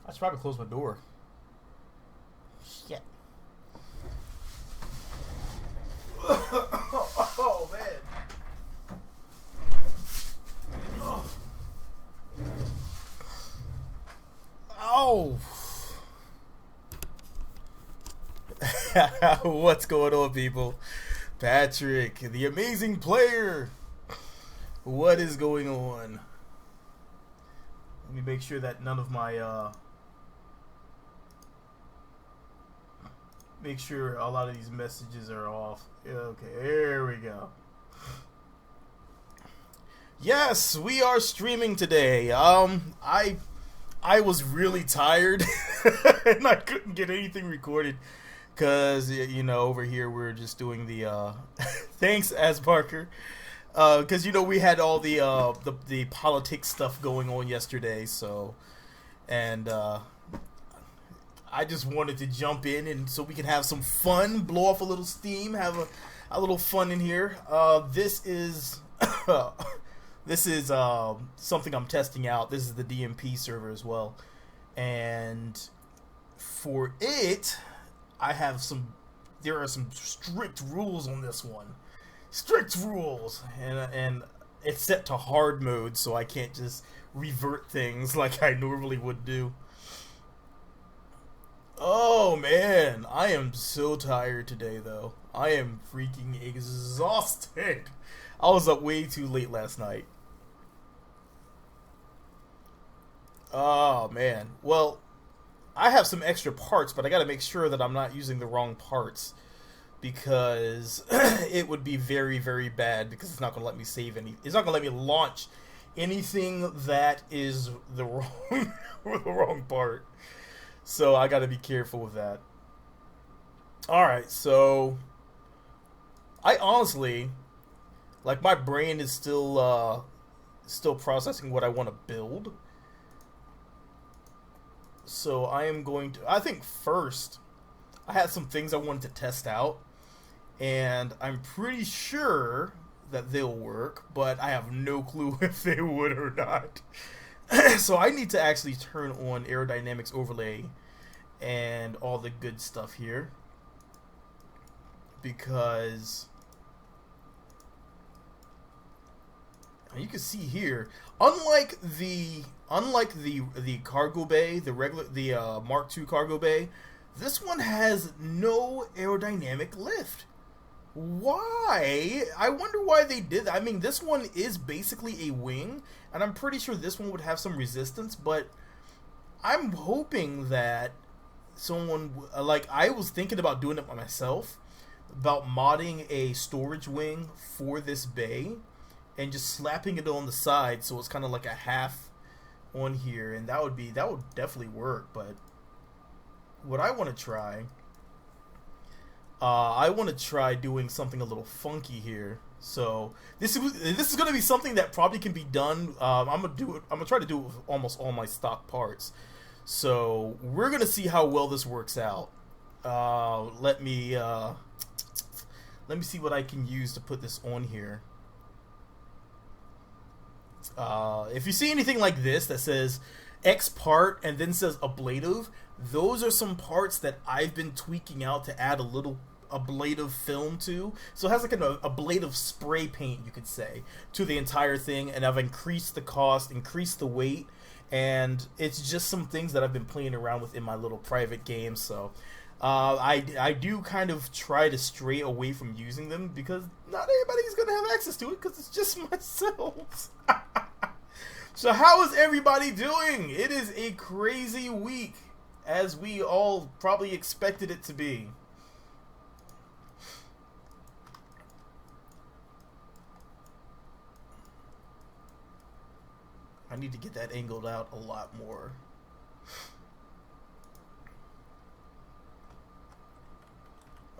I should probably close my door. Shit. Oh, man. Oh. What's going on, people? Patrick, the amazing player. What is going on? Let me make sure that none of my make sure a lot of these messages are off. Okay, there we go. Yes, we are streaming today. I was really tired and I couldn't get anything recorded because over here we're just doing the thanks as Parker. Because we had all the politics stuff going on yesterday, so and I just wanted to jump in and so we can have some fun, blow off a little steam, have a little fun in here. This is this is something I'm testing out. This is the DMP server as well, and for it, there are some strict rules on this one. Strict rules, and it's set to hard mode, so I can't just revert things like I normally would do. Oh man, I am so tired today though. I am freaking exhausted. I was up way too late last night. Oh man. Well, I have some extra parts, but I gotta make sure that I'm not using the wrong parts, because it would be very, very bad, because it's not going to let me save any. It's not going to let me launch anything that is the wrong the wrong part. So I got to be careful with that. All right, so I honestly, like, my brain is still processing what I want to build. So I am going to. I think first, I had some things I wanted to test out, and I'm pretty sure that they'll work, but I have no clue if they would or not. So I need to actually turn on aerodynamics overlay and all the good stuff here, because you can see here, unlike the cargo bay, the Mark II cargo bay, this one has no aerodynamic lift. Why? I wonder why they did that. I mean, this one is basically a wing, and I'm pretty sure this one would have some resistance, but I'm hoping that someone, like, I was thinking about doing it by myself, about modding a storage wing for this bay, and just slapping it on the side so it's kind of like a half on here, and that would definitely work. But what I want to try, I want to try doing something a little funky here. So this is going to be something that probably can be done. I'm gonna try to do it with almost all my stock parts. So we're gonna see how well this works out. Let me see what I can use to put this on here. If you see anything like this that says X part and then says ablative, those are some parts that I've been tweaking out to add a little ablative film to. So it has like an ablative spray paint, you could say, to the entire thing, and I've increased the cost, increased the weight, and it's just some things that I've been playing around with in my little private game. So I do kind of try to stray away from using them, because not everybody's going to have access to it, because it's just myself. So how is everybody doing? It is a crazy week, as we all probably expected it to be. I need to get that angled out a lot more.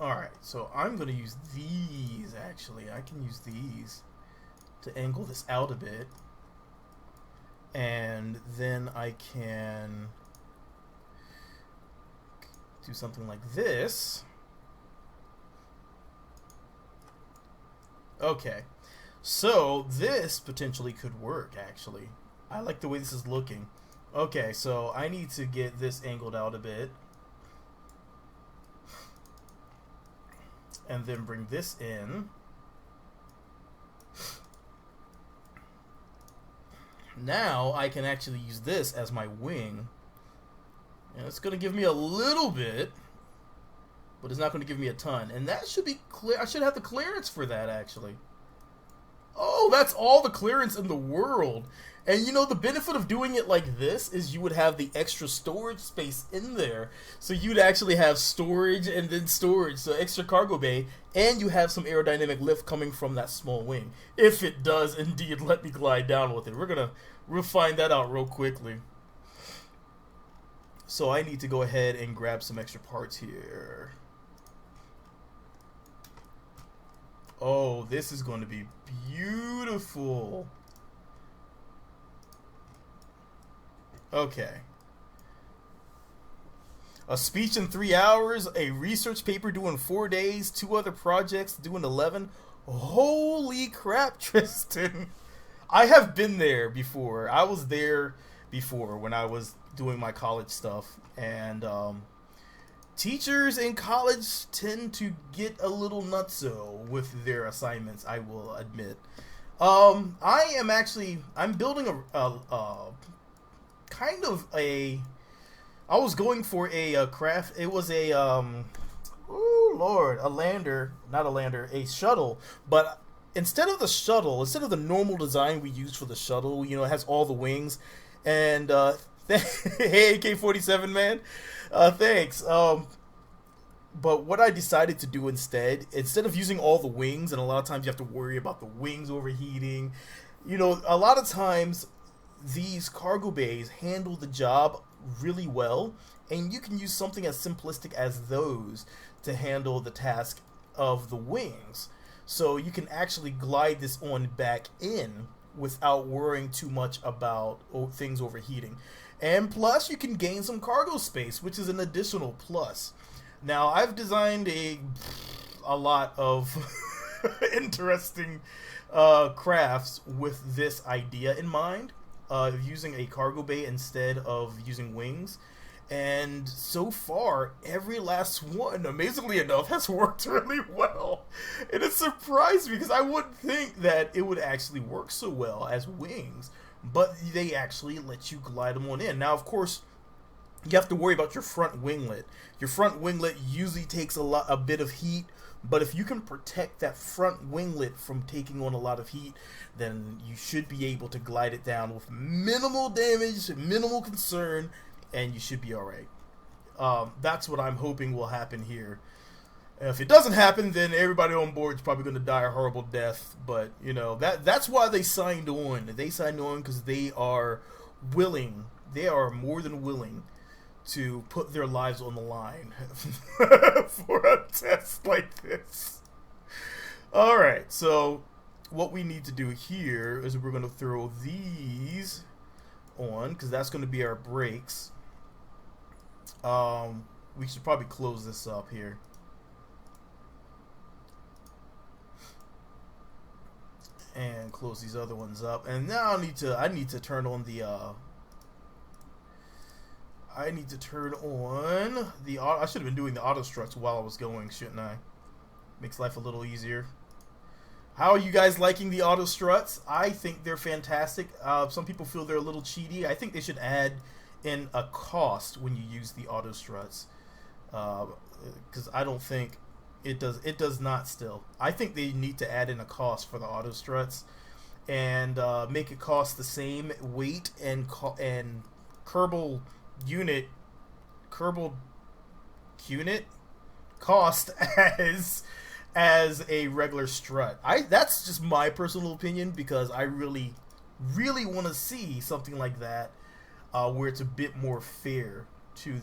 Alright, so I'm going to use these, actually. I can use these to angle this out a bit. And then I can do something like this. Okay, so this potentially could work, actually. I like the way this is looking. Okay, so I need to get this angled out a bit. And then bring this in. Now I can actually use this as my wing. And it's going to give me a little bit, but it's not going to give me a ton. And that should be clear. I should have the clearance for that, actually. Oh, that's all the clearance in the world. And you know, the benefit of doing it like this is you would have the extra storage space in there. So you'd actually have storage and then storage, so extra cargo bay, and you have some aerodynamic lift coming from that small wing. If it does indeed let me glide down with it. We'll find that out real quickly. So I need to go ahead and grab some extra parts here. Oh, this is going to be beautiful. Okay. A speech in 3 hours, a research paper due in 4 days, 2 other projects due in 11. Holy crap, Tristan. I have been there before. I was there before when I was doing my college stuff. And teachers in college tend to get a little nutso with their assignments, I will admit. I'm building a kind of a, I was going for a craft. It was a a shuttle. But instead of the normal design we use for the shuttle, you know, it has all the wings. And hey, AK-47 man, thanks. But what I decided to do instead of using all the wings, and a lot of times you have to worry about the wings overheating, you know, a lot of times these cargo bays handle the job really well, and you can use something as simplistic as those to handle the task of the wings. So you can actually glide this on back in without worrying too much about things overheating. And plus, you can gain some cargo space, which is an additional plus. Now, I've designed a lot of interesting crafts with this idea in mind, using a cargo bay instead of using wings. And so far, every last one, amazingly enough, has worked really well. And it surprised me because I wouldn't think that it would actually work so well as wings, but they actually let you glide them on in. Now, of course, you have to worry about your front winglet. Your front winglet usually takes a bit of heat, but if you can protect that front winglet from taking on a lot of heat, then you should be able to glide it down with minimal damage, minimal concern, and you should be alright. That's what I'm hoping will happen here. If it doesn't happen, then everybody on board is probably going to die a horrible death, but, you know, that's why they signed on. They signed on because they are willing, they are more than willing to put their lives on the line for a test like this. Alright, so what we need to do here is we're going to throw these on, because that's going to be our brakes. We should probably close this up here. And close these other ones up. And now I need to turn on the I should have been doing the auto struts while I was going, shouldn't I? Makes life a little easier. How are you guys liking the auto struts? I think they're fantastic. Some people feel they're a little cheaty. I think they should add in a cost when you use the auto struts, because I don't think it does. It does not still. I think they need to add in a cost for the auto struts and make it cost the same weight and Kerbal unit cost as a regular strut. That's just my personal opinion, because I really want to see something like that, where it's a bit more fair to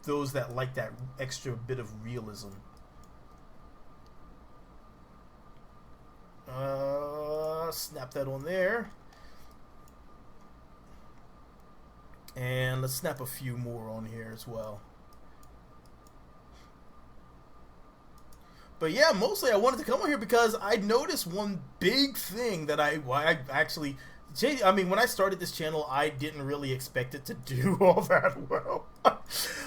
those that like that extra bit of realism. Snap that on there. And let's snap a few more on here as well. But yeah, mostly I wanted to come on here because I noticed one big thing that I actually I mean, when I started this channel, I didn't really expect it to do all that well.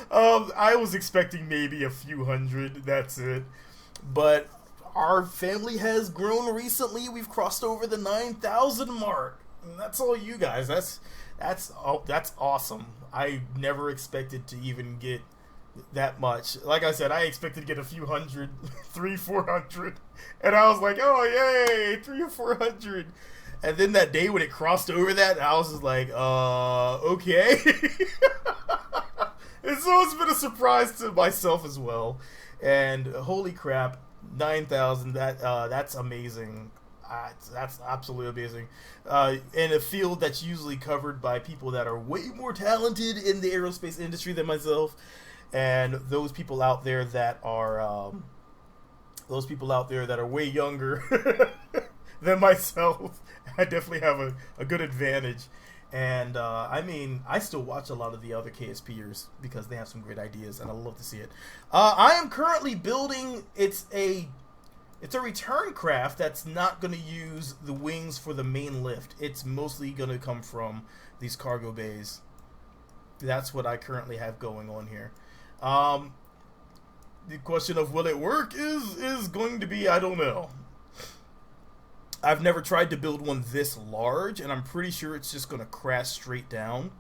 I was expecting maybe a few hundred, that's it. But our family has grown recently. We've crossed over the 9,000 mark. And that's all you guys. That's awesome. I never expected to even get that much. Like I said, I expected to get a few hundred, 300-400, and I was like, oh yay, 300 or 400. And then that day when it crossed over that, I was just like, okay. And so it's been a surprise to myself as well. And holy crap, 9,000, that's amazing. That's absolutely amazing. In a field that's usually covered by people that are way more talented in the aerospace industry than myself. And those people out there that are way younger than myself, I definitely have a good advantage. And I mean, I still watch a lot of the other KSPers because they have some great ideas, and I love to see it. I am currently building. It's a return craft that's not going to use the wings for the main lift. It's mostly going to come from these cargo bays. That's what I currently have going on here. The question of will it work is going to be, I don't know. I've never tried to build one this large, and I'm pretty sure it's just going to crash straight down.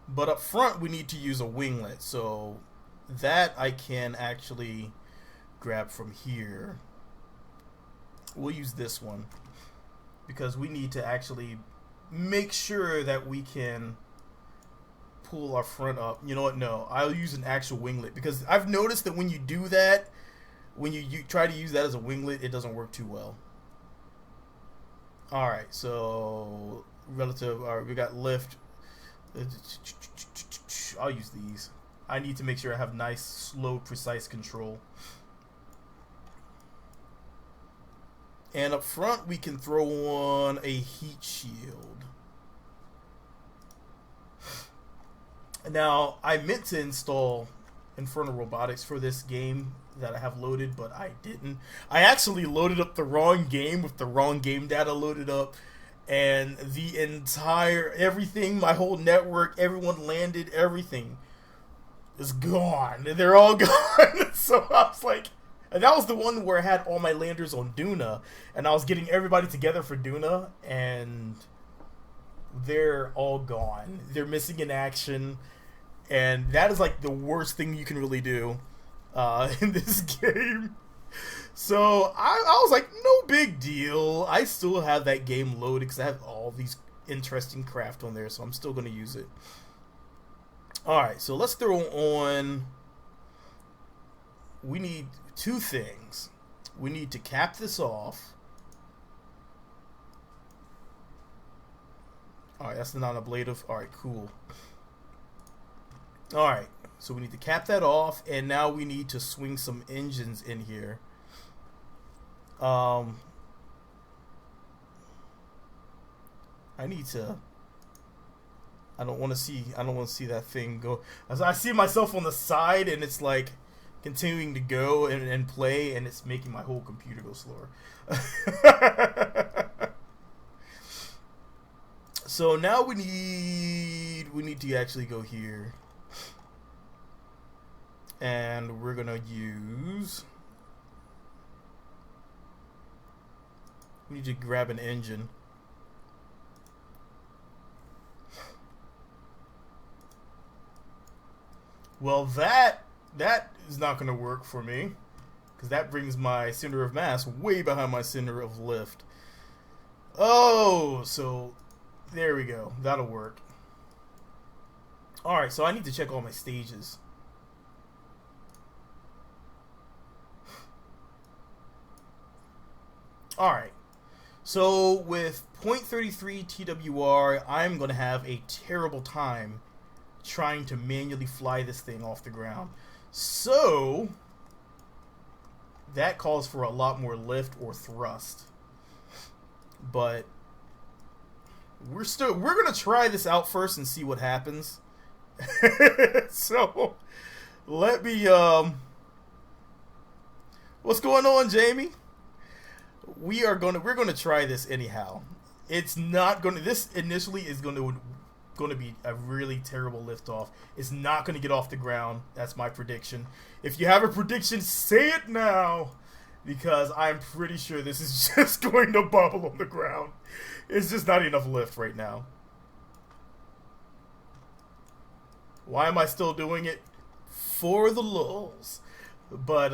But up front, we need to use a winglet, so that I can actually grab from here. We'll use this one because we need to actually make sure that we can pull our front up. You know what? No, I'll use an actual winglet because I've noticed that when you do that, when you try to use that as a winglet, it doesn't work too well. Alright, so relative, alright, we got lift. I'll use these. I need to make sure I have nice, slow, precise control. And up front, we can throw on a heat shield. Now, I meant to install Infernal Robotics for this game that I have loaded, but I didn't. I actually loaded up the wrong game with the wrong game data loaded up, and the entire everything, my whole network, everyone landed, everything is gone. They're all gone. So I was like, and that was the one where I had all my landers on Duna, and I was getting everybody together for Duna, and they're all gone. They're missing in action, and that is like the worst thing you can really do in this game. So I was like, no big deal. I still have that game loaded because I have all these interesting craft on there, so I'm still going to use it. Alright, so let's throw on... We need two things. We need to cap this off. Alright, that's the non-ablative. Alright, cool. Alright, so we need to cap that off, and now we need to swing some engines in here. I need to... I don't want to see that thing go. As I see myself on the side, and it's like continuing to go and play, and it's making my whole computer go slower. So now we need to actually go here, and we're gonna use. We need to grab an engine. Well, that is not going to work for me, because that brings my center of mass way behind my center of lift. Oh, so there we go. That'll work. Alright, so I need to check all my stages. Alright, so with 0.33 TWR, I'm going to have a terrible time trying to manually fly this thing off the ground. So that calls for a lot more lift or thrust. But we're gonna try this out first and see what happens. So let me what's going on, Jamie? we're gonna try this anyhow. It's not gonna. This initially is gonna be a really terrible liftoff. It's not gonna get off the ground. That's my prediction. If you have a prediction, say it now, because I'm pretty sure this is just going to bubble on the ground. It's just not enough lift right now. Why am I still doing it? For the lulz. But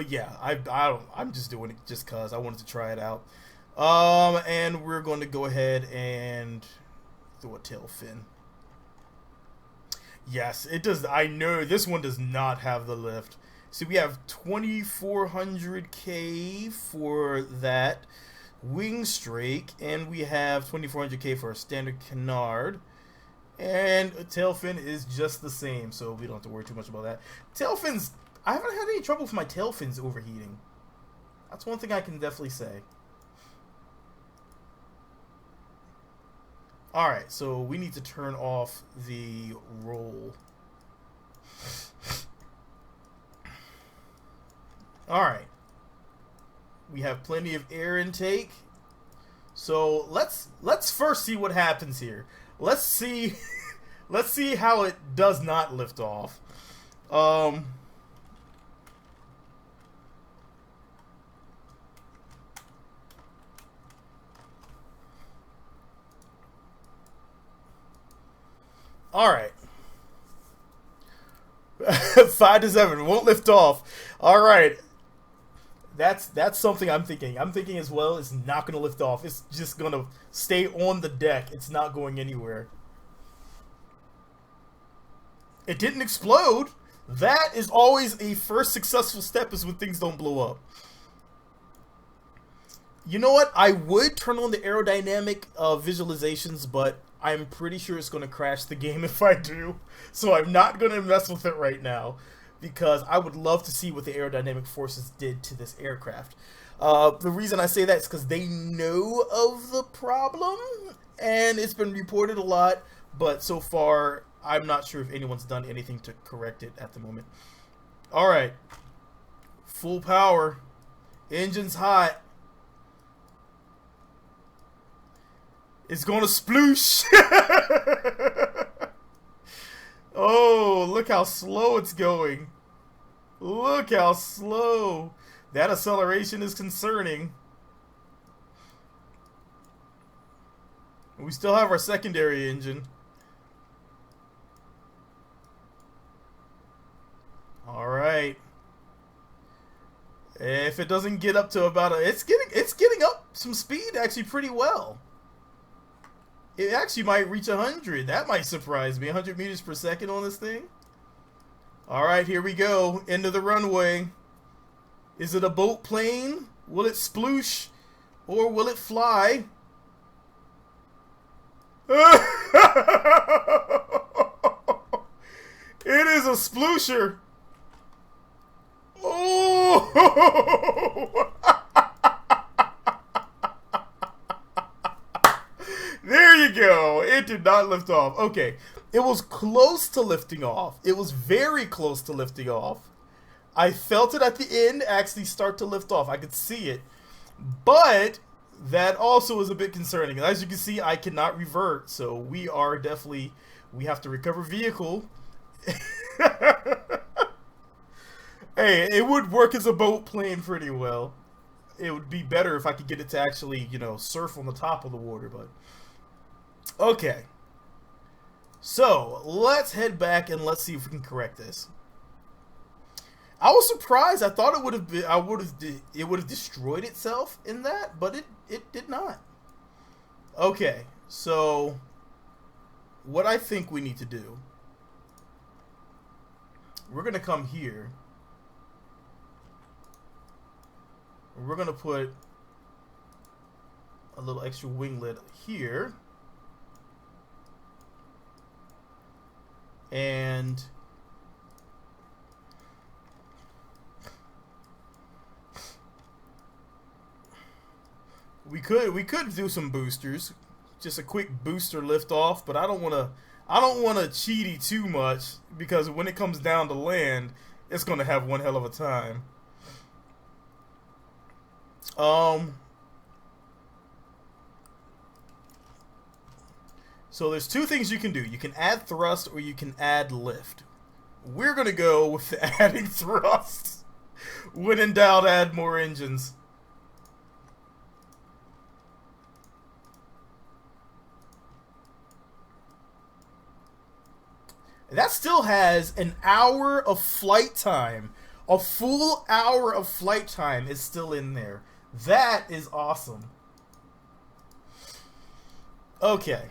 yeah, I'm just doing it just cause I wanted to try it out. And we're going to go ahead and throw a tail fin. Yes, it does. I know this one does not have the lift. So we have 2400K for that wing strake, and we have 2400K for a standard canard. And a tail fin is just the same, so we don't have to worry too much about that. Tail fins, I haven't had any trouble with my tail fins overheating. That's one thing I can definitely say. Alright, so we need to turn off the roll. Alright. We have plenty of air intake. So let's first see what happens here. Let's see how it does not lift off. All right. 5 to 7 won't lift off. All right. That's something I'm thinking. I'm thinking as well. It's not going to lift off. It's just going to stay on the deck. It's not going anywhere. It didn't explode. That is always a first successful step, is when things don't blow up. You know what? I would turn on the aerodynamic visualizations, but I'm pretty sure it's going to crash the game if I do. So I'm not going to mess with it right now, because I would love to see what the aerodynamic forces did to this aircraft. The reason I say that is because they know of the problem, and it's been reported a lot, but so far, I'm not sure if anyone's done anything to correct it at the moment. Alright. Full power. Engine's hot. It's gonna sploosh! Oh, look how slow it's going. Look how slow. That acceleration is concerning. We still have our secondary engine. Alright. If it doesn't get up to about it's getting up some speed actually pretty well. It actually might reach 100. That might surprise me. 100 meters per second on this thing. Alright, here we go. Into the runway. Is it a boat plane? Will it sploosh? Or will it fly? It is a sploosher. Oh! There you go. It did not lift off. Okay. It was close to lifting off. It was very close to lifting off. I felt it at the end actually start to lift off. I could see it. But that also is a bit concerning. And as you can see, I cannot revert. So we are definitely... We have to recover vehicle. Hey, it would work as a boat plane pretty well. It would be better if I could get it to actually, you know, surf on the top of the water, but... Okay. So, let's head back and let's see if we can correct this. I was surprised. I thought it would have been, it would have destroyed itself in that, but it did not. Okay. So, what I think we need to do, we're going to come here. We're going to put a little extra winglet here. And we could do some boosters, just a quick booster lift off, but I don't want to cheaty too much, because when it comes down to land, it's going to have one hell of a time. So there's two things you can do. You can add thrust or you can add lift. We're going to go with adding thrust. When in doubt, add more engines. That still has an hour of flight time. A full hour of flight time is still in there. That is awesome. Okay.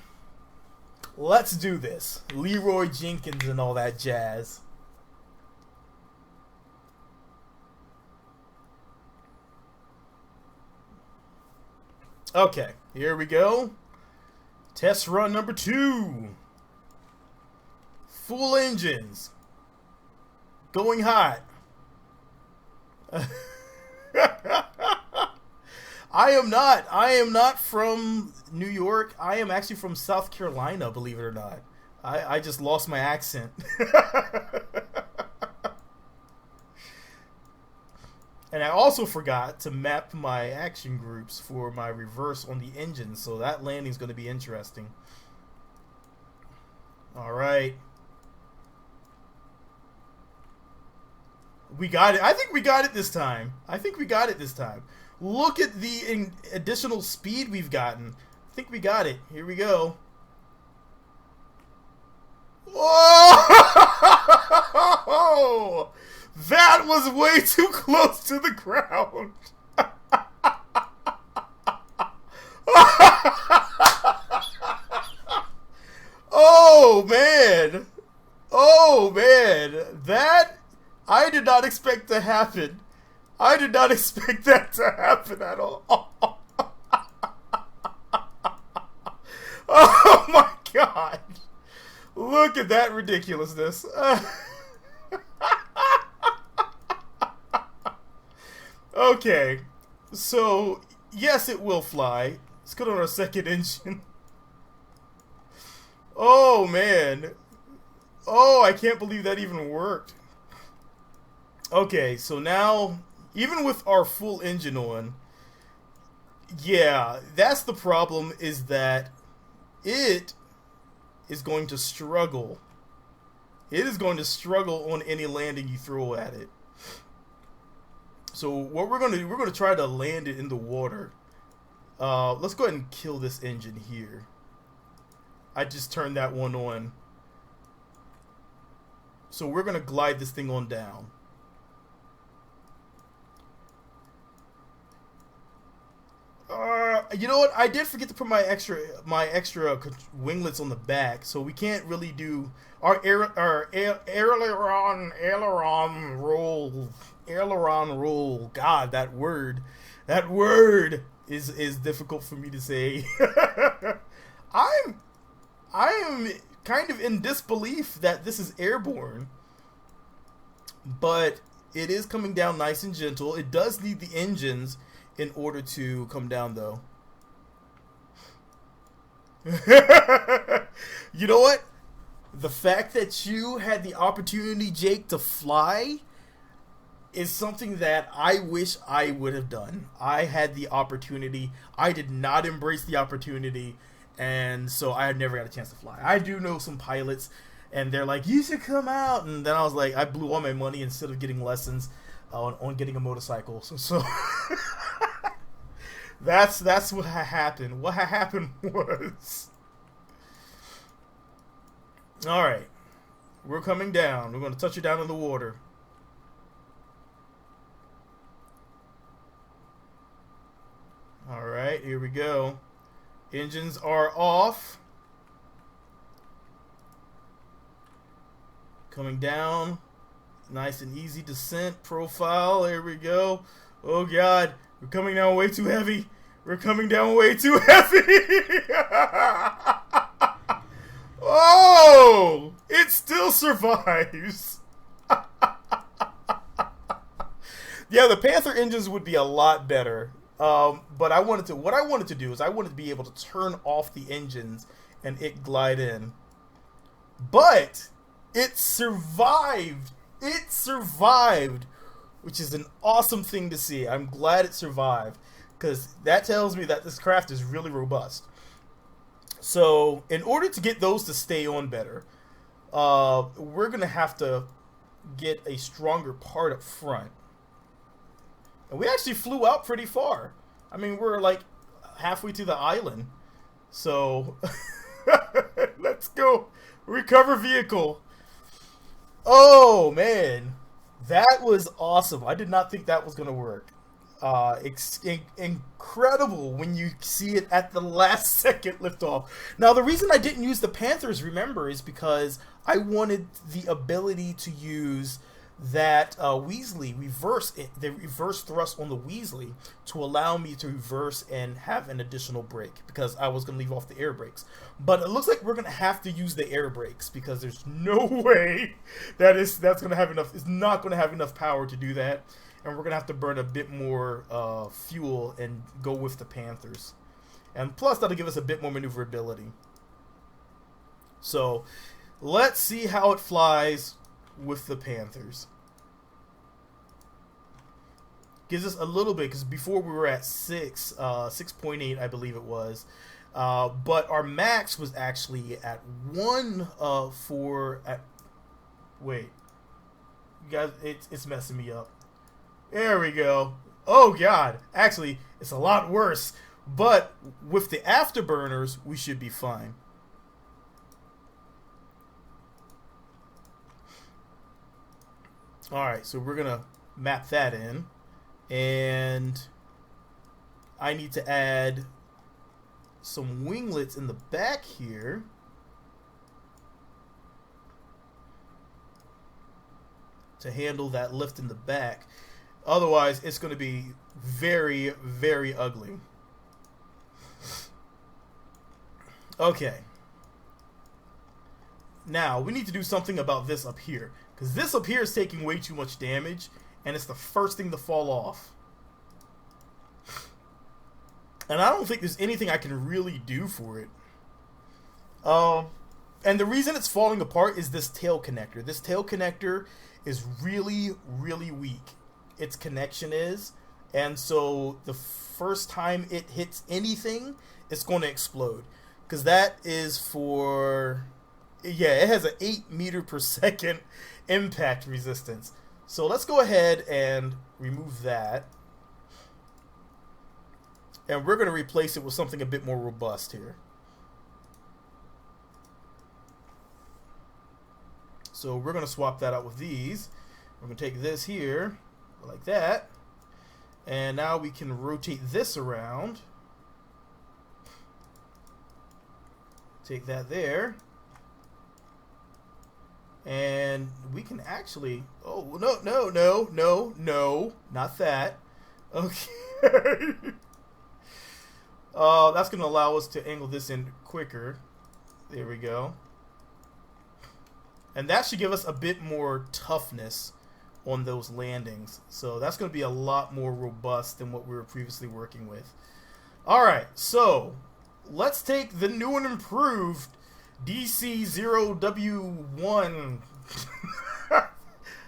Let's do this. Leroy Jenkins and all that jazz. Okay, here we go. Test run number 2. Full engines. Going hot. I am not from New York. I am actually from South Carolina, believe it or not. I just lost my accent. And I also forgot to map my action groups for my reverse on the engine, so that landing is going to be interesting. All right. We got it. I think we got it this time. Look at the additional speed we've gotten. I think we got it. Here we go. Whoa! That was way too close to the ground. Oh, man. Oh, man. That... I did not expect to happen. I did not expect that to happen at all. Oh my god. Look at that ridiculousness. Okay. So, yes, it will fly. Let's go on our second engine. Oh, man. Oh, I can't believe that even worked. Okay, so now, even with our full engine on, yeah, that's the problem, is that it is going to struggle. It is going to struggle on any landing you throw at it. So what we're gonna try to land it in the water. Let's go ahead and kill this engine here. I just turned that one on. So we're gonna glide this thing on down. You know what? I did forget to put my extra winglets on the back, so we can't really do our aileron roll. God, that word is difficult for me to say. I am kind of in disbelief that this is airborne, but it is coming down nice and gentle. It does need the engines in order to come down, though. You know what? The fact that you had the opportunity, Jake, to fly is something that I wish I would have done. I had the opportunity. I did not embrace the opportunity, and so I never got a chance to fly. I do know some pilots, and they're like, you should come out. And then I was like, I blew all my money instead of getting lessons on getting a motorcycle. So that's what happened. What happened was, all right, we're coming down. We're going to touch you down in the water. All right, here we go. Engines are off. Coming down. Nice and easy descent profile. There we go. Oh God, we're coming down way too heavy. We're coming down way too heavy. Oh, it still survives. Yeah, the Panther engines would be a lot better. But what I wanted to do is I wanted to be able to turn off the engines and it glide in. But it survived. It survived, which is an awesome thing to see. I'm glad it survived, because that tells me that this craft is really robust. So in order to get those to stay on better, we're going to have to get a stronger part up front. And we actually flew out pretty far. I mean, we're like halfway to the island. So let's go. Recover vehicle. Oh, man. That was awesome. I did not think that was going to work. Incredible when you see it at the last second liftoff. Now, the reason I didn't use the Panthers, remember, is because I wanted the ability to use that Weasley the reverse thrust on the Weasley to allow me to reverse and have an additional brake, because I was going to leave off the air brakes. But it looks like we're going to have to use the air brakes, because there's no way that's going to have enough. It's not going to have enough power to do that, and we're going to have to burn a bit more fuel and go with the Panthers. And plus, that'll give us a bit more maneuverability. So let's see how it flies with the Panthers. Gives us a little bit, because before we were at 6.8, I believe it was. But our max was actually at 1 wait. You guys, it's messing me up. There we go. Oh, God. Actually, it's a lot worse. But with the afterburners, we should be fine. Alright, so we're going to map that in. And I need to add some winglets in the back here. To handle that lift in the back. Otherwise, it's going to be very, very ugly. Okay. Now, we need to do something about this up here. Because this up here is taking way too much damage, and it's the first thing to fall off. And I don't think there's anything I can really do for it. And the reason it's falling apart is this tail connector. This tail connector is really, really weak. Its connection is. And so the first time it hits anything, it's going to explode. Because that is for... yeah, it has an 8 meter per second impact resistance. So let's go ahead and remove that. And we're going to replace it with something a bit more robust here. So we're going to swap that out with these. We're going to take this here, like that. And now we can rotate this around. Take that there. And we can actually... oh, no, not that. Okay. That's going to allow us to angle this in quicker. There we go. And that should give us a bit more toughness on those landings. So that's going to be a lot more robust than what we were previously working with. Alright, so let's take the new and improved DC-0W1.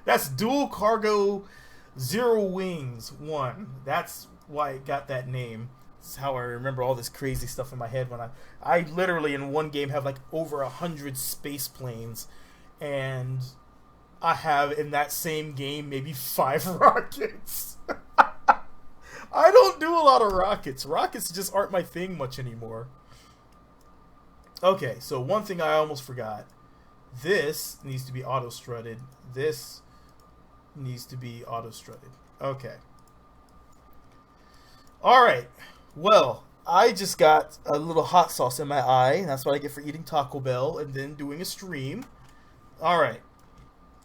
That's dual cargo, 0 wings 1. That's why it got that name. That's how I remember all this crazy stuff in my head when I literally in one game have like over 100 space planes, and I have in that same game maybe 5 rockets. I don't do a lot of rockets. Rockets just aren't my thing much anymore. Okay, so one thing I almost forgot. This needs to be auto-strutted. This needs to be auto-strutted. Okay. Alright. Well, I just got a little hot sauce in my eye. That's what I get for eating Taco Bell and then doing a stream. Alright.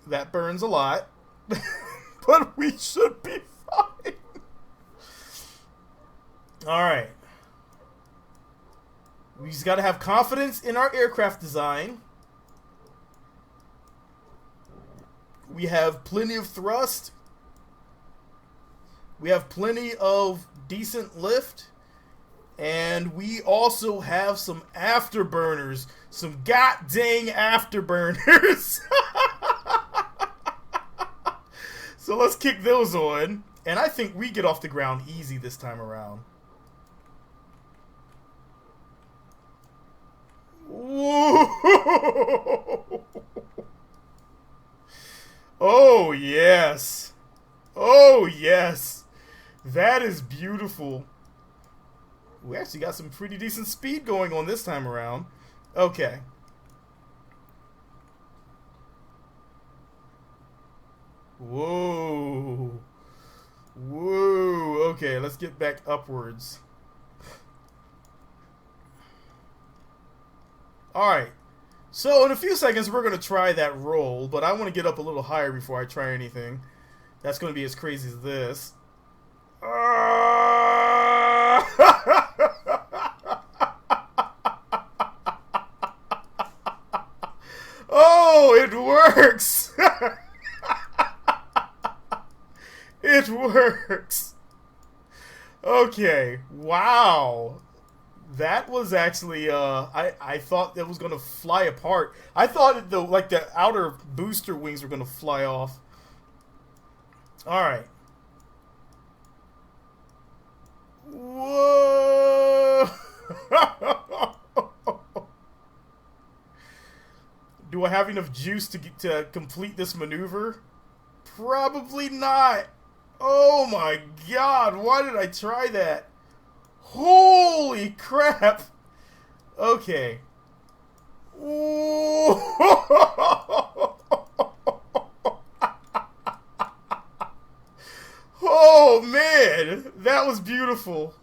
That burns a lot. But we should be fine. Alright. We just got to have confidence in our aircraft design. We have plenty of thrust. We have plenty of decent lift. And we also have some afterburners. Some god-dang afterburners. So let's kick those on. And I think we get off the ground easy this time around. Oh, yes. Oh, yes. That is beautiful. We actually got some pretty decent speed going on this time around. Okay. Whoa. Whoa. Okay, let's get back upwards. Alright. So, in a few seconds, we're going to try that roll, but I want to get up a little higher before I try anything. That's going to be as crazy as this. Oh, it works! It works! Okay, wow. That was actually, I thought it was going to fly apart. I thought the outer booster wings were going to fly off. Alright. Whoa! Do I have enough juice to complete this maneuver? Probably not. Oh my god, why did I try that? Holy crap! Okay. Oh man, that was beautiful.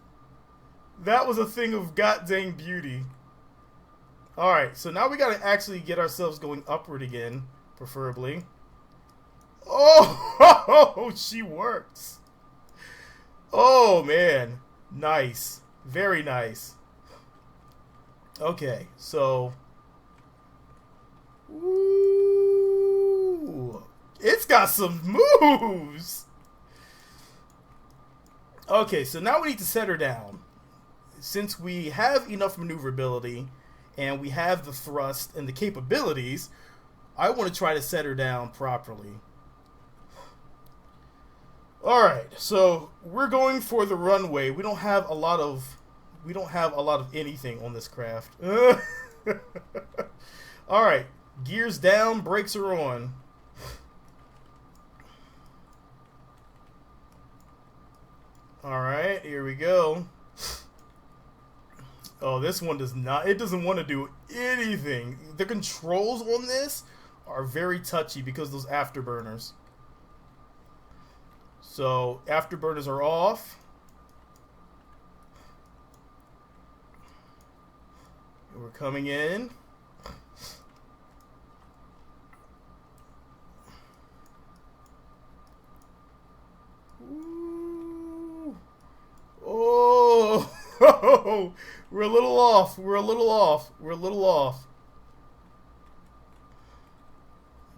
That was a thing of goddamn beauty. Alright, so now we gotta actually get ourselves going upward again, preferably. Oh, she works. Oh man, nice. Very nice. Okay, so... Ooh, it's got some moves! Okay, so now we need to set her down. Since we have enough maneuverability, and we have the thrust and the capabilities, I want to try to set her down properly. Alright, so we're going for the runway. We don't have a lot of anything on this craft. Alright, gears down, brakes are on. Alright, here we go. Oh, this one does not, it doesn't want to do anything. The controls on this are very touchy because of those afterburners. So, afterburners are off. We're coming in. Ooh. Oh, we're a little off. We're a little off. We're a little off.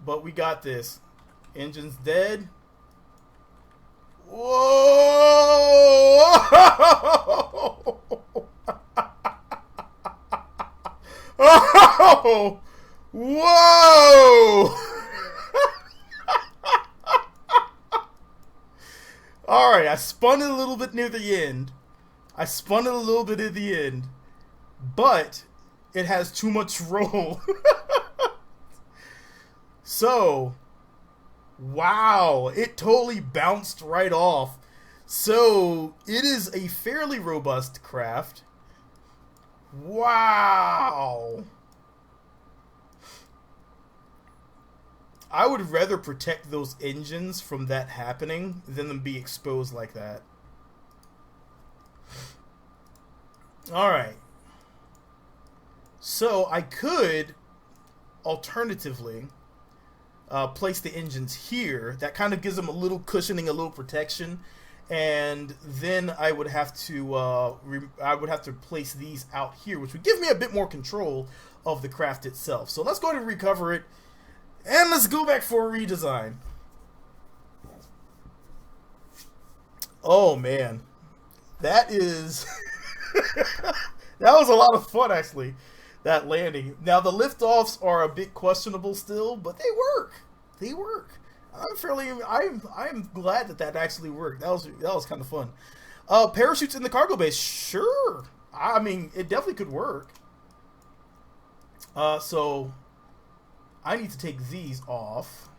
But we got this. Engine's dead. Whoa! Oh! Whoa! Alright, I spun it a little bit near the end. But it has too much roll. So, wow, it totally bounced right off. So, it is a fairly robust craft. Wow. I would rather protect those engines from that happening than them be exposed like that. Alright. So, I could, alternatively, place the engines here. That kind of gives them a little cushioning, a little protection. And then I would have to place these out here, which would give me a bit more control of the craft itself. So let's go ahead and recover it, and let's go back for a redesign. Oh man, that is that was a lot of fun actually. That landing. Now the liftoffs are a bit questionable still, but they work. They work. I'm glad that actually worked. That was kind of fun. Parachutes in the cargo bay. Sure. I mean, it definitely could work. So I need to take these off.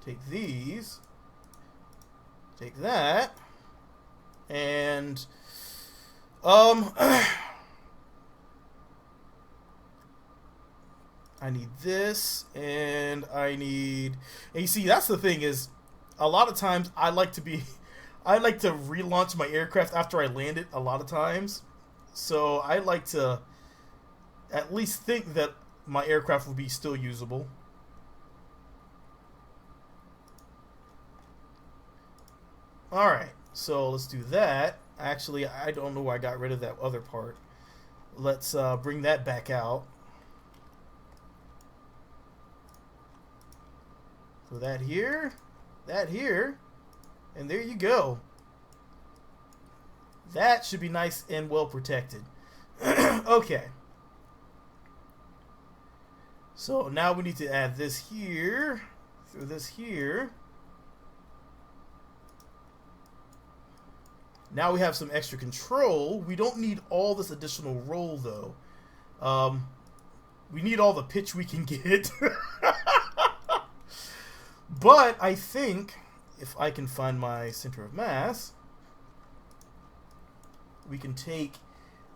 take these, take that, and I need this, and I need, and you see, that's the thing is, a lot of times I like to relaunch my aircraft after I land it a lot of times. So I like to at least think that my aircraft will be still usable. Alright, so let's do that. Actually, I don't know why I got rid of that other part. Let's bring that back out. So that here, and there you go. That should be nice and well protected. Okay. So now we need to add this here, through this here. Now we have some extra control. We don't need all this additional roll though. We need all the pitch we can get. But I think if I can find my center of mass, we can take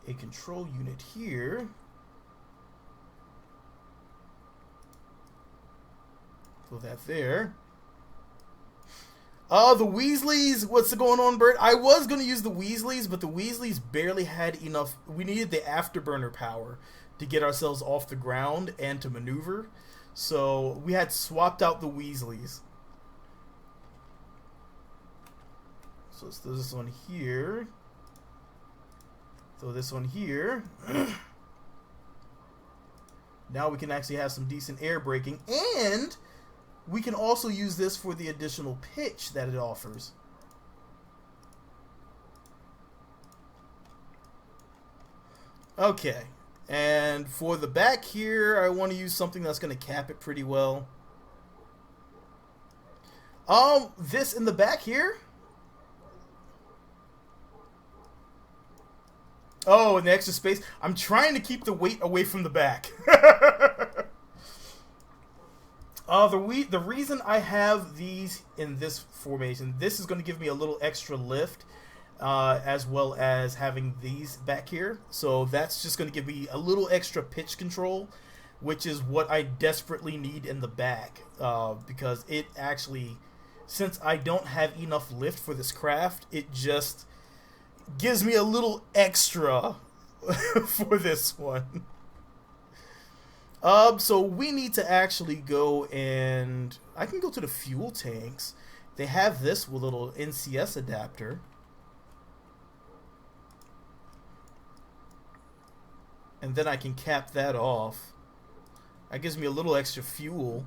a control unit here. Put that there. The Weasleys, what's going on, Bert? I was going to use the Weasleys, but the Weasleys barely had enough. We needed the afterburner power to get ourselves off the ground and to maneuver. So we had swapped out the Weasleys. So let's throw this one here. Throw this one here. Now we can actually have some decent air braking, and we can also use this for the additional pitch that it offers. Okay, and for the back here, I want to use something that's going to cap it pretty well. This in the back here. Oh, and the extra space. I'm trying to keep the weight away from the back. The reason I have these in this formation, this is going to give me a little extra lift, as well as having these back here. So that's just going to give me a little extra pitch control, which is what I desperately need in the back, because it actually, since I don't have enough lift for this craft, it just gives me a little extra for this one. So we need to actually go, and I can go to the fuel tanks. They have this with a little NCS adapter. And then I can cap that off. That gives me a little extra fuel,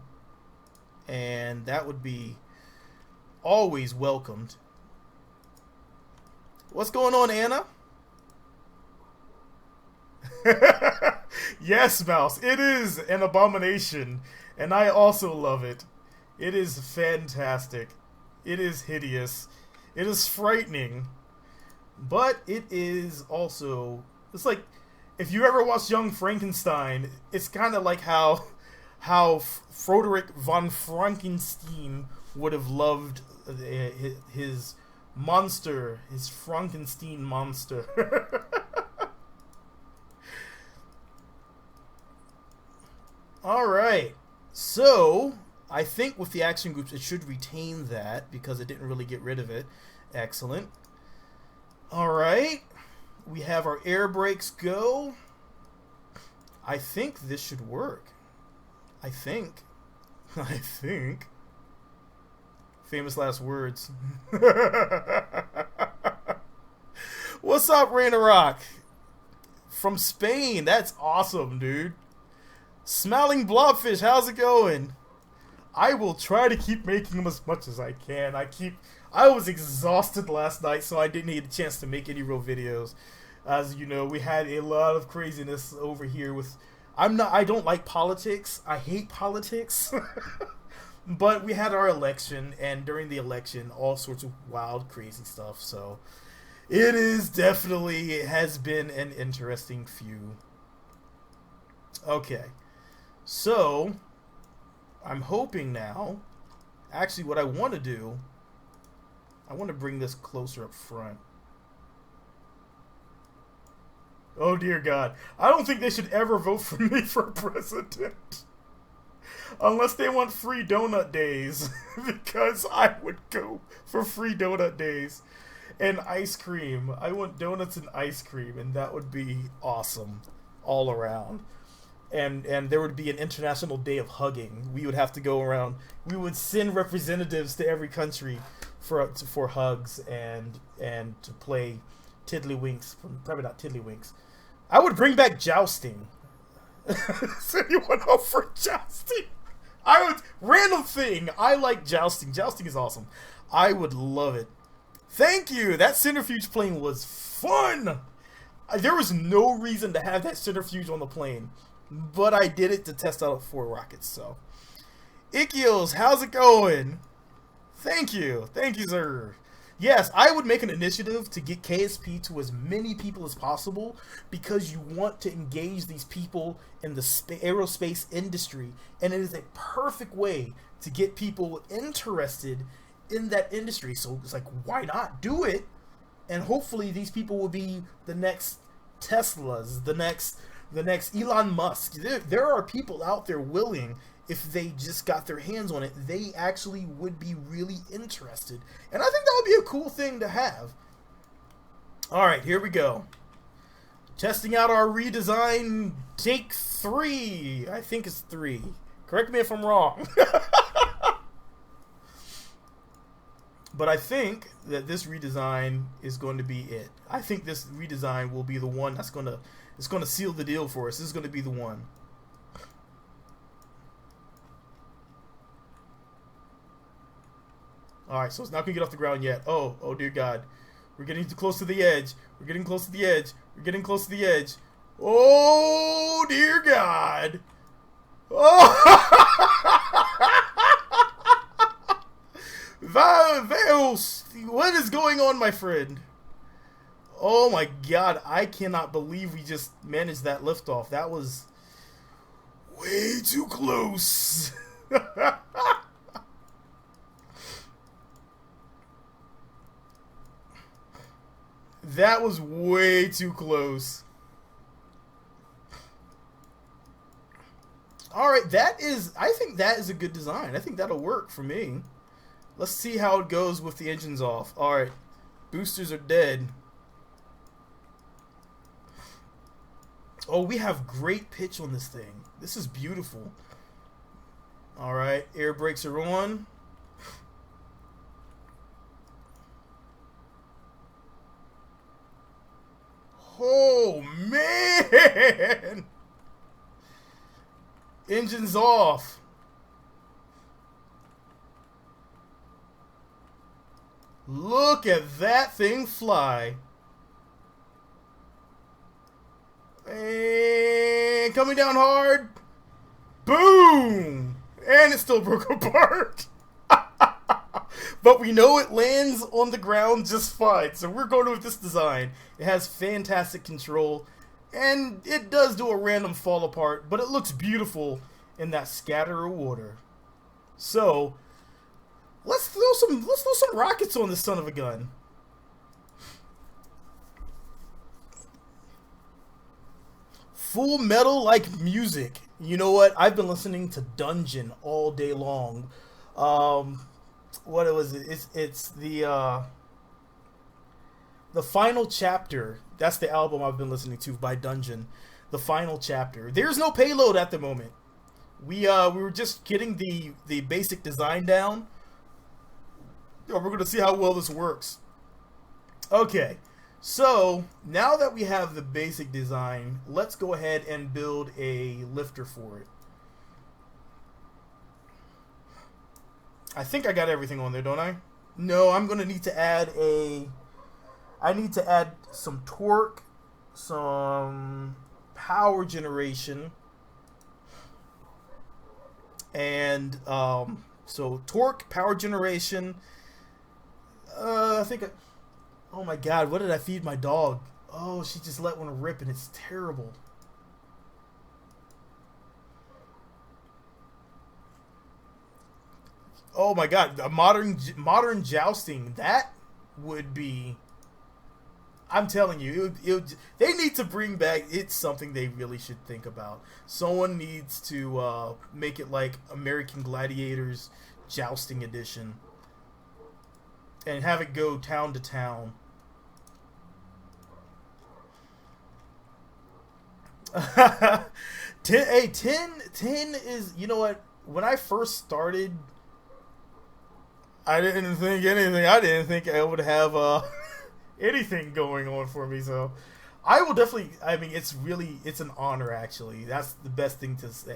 and that would be always welcomed. What's going on, Anna? Yes, Mouse, it is an abomination, and I also love it. It is fantastic. It is hideous. It is frightening. But it is also, it's like, if you ever watched Young Frankenstein, it's kind of like how Frederick von Frankenstein would have loved his monster, his Frankenstein monster. Alright, so I think with the action groups it should retain that because it didn't really get rid of it. Excellent. Alright, we have our air brakes go. I think this should work. I think. Famous last words. What's up, Rain of Rock? From Spain. That's awesome, dude. Smiling Blobfish, how's it going? I will try to keep making them as much as I can. I was exhausted last night, so I didn't get a chance to make any real videos. As you know, we had a lot of craziness over here with... I don't like politics. I hate politics. But we had our election, and during the election, all sorts of wild, crazy stuff. So it has been an interesting few. Okay. So I'm hoping now, Actually, what I want to do, I want to bring this closer up front. Oh dear God. I don't think they should ever vote for me for president. Unless they want free donut days. Because I would go for free donut days. And ice cream. I want donuts and ice cream. And that would be awesome. All around. And there would be an international day of hugging. We would have to go around. We would send representatives to every country for hugs and to play tiddlywinks. Probably not tiddlywinks. I would bring back jousting. Send anyone out for jousting? Random thing. I like jousting. Jousting is awesome. I would love it. Thank you. That centrifuge plane was fun. There was no reason to have that centrifuge on the plane, but I did it to test out 4 rockets. So, Ikios, how's it going? Thank you. Thank you, sir. Yes, I would make an initiative to get KSP to as many people as possible because you want to engage these people in the aerospace industry, and it is a perfect way to get people interested in that industry. So it's like, why not do it? And hopefully these people will be the next Teslas, the next Elon Musk. There are people out there willing, if they just got their hands on it, they actually would be really interested. And I think that would be a cool thing to have. Alright, here we go. Testing out our redesign, take 3. I think it's 3. Correct me if I'm wrong. But I think that this redesign is going to be it. I think this redesign will be the one that's going to seal the deal for us. This is going to be the one. Alright, so it's not going to get off the ground yet. Oh dear God. We're getting too close to the edge. We're getting close to the edge. We're getting close to the edge. Oh dear God. Oh! What is going on, my friend? Oh my God, I cannot believe we just managed that liftoff. That was way too close. That was way too close. Alright, I think that is a good design. I think that'll work for me. Let's see how it goes with the engines off. Alright, boosters are dead. Oh, we have great pitch on this thing. This is beautiful. Alright, air brakes are on. Oh, man! Engines off. Look at that thing fly. And coming down hard. Boom! And it still broke apart. But we know it lands on the ground just fine. So we're going with this design. It has fantastic control. And it does do a random fall apart. But it looks beautiful in that scatter of water. So let's throw some rockets on this son of a gun. Full Metal like music. You know what? I've been listening to Dungeon all day long. What was it? It's the Final Chapter. That's the album I've been listening to by Dungeon. The Final Chapter. There's no payload at the moment. We were just getting the basic design down. We're going to see how well this works. Okay, so now that we have the basic design, let's go ahead and build a lifter for it. I think I got everything on there, don't I? No, I'm going to need to add I need to add some torque, some power generation, and so torque, power generation. Oh my God, what did I feed my dog? Oh, she just let one rip and it's terrible. Oh my god, a modern jousting, that would be. I'm telling you, they need to bring back. It's something they really should think about. Someone needs to make it like American Gladiators Jousting Edition, and have it go town to town. Hey, 10 is, you know what? When I first started, I didn't think anything. I didn't think I would have anything going on for me. So I will definitely. I mean, it's an honor. Actually, that's the best thing to say.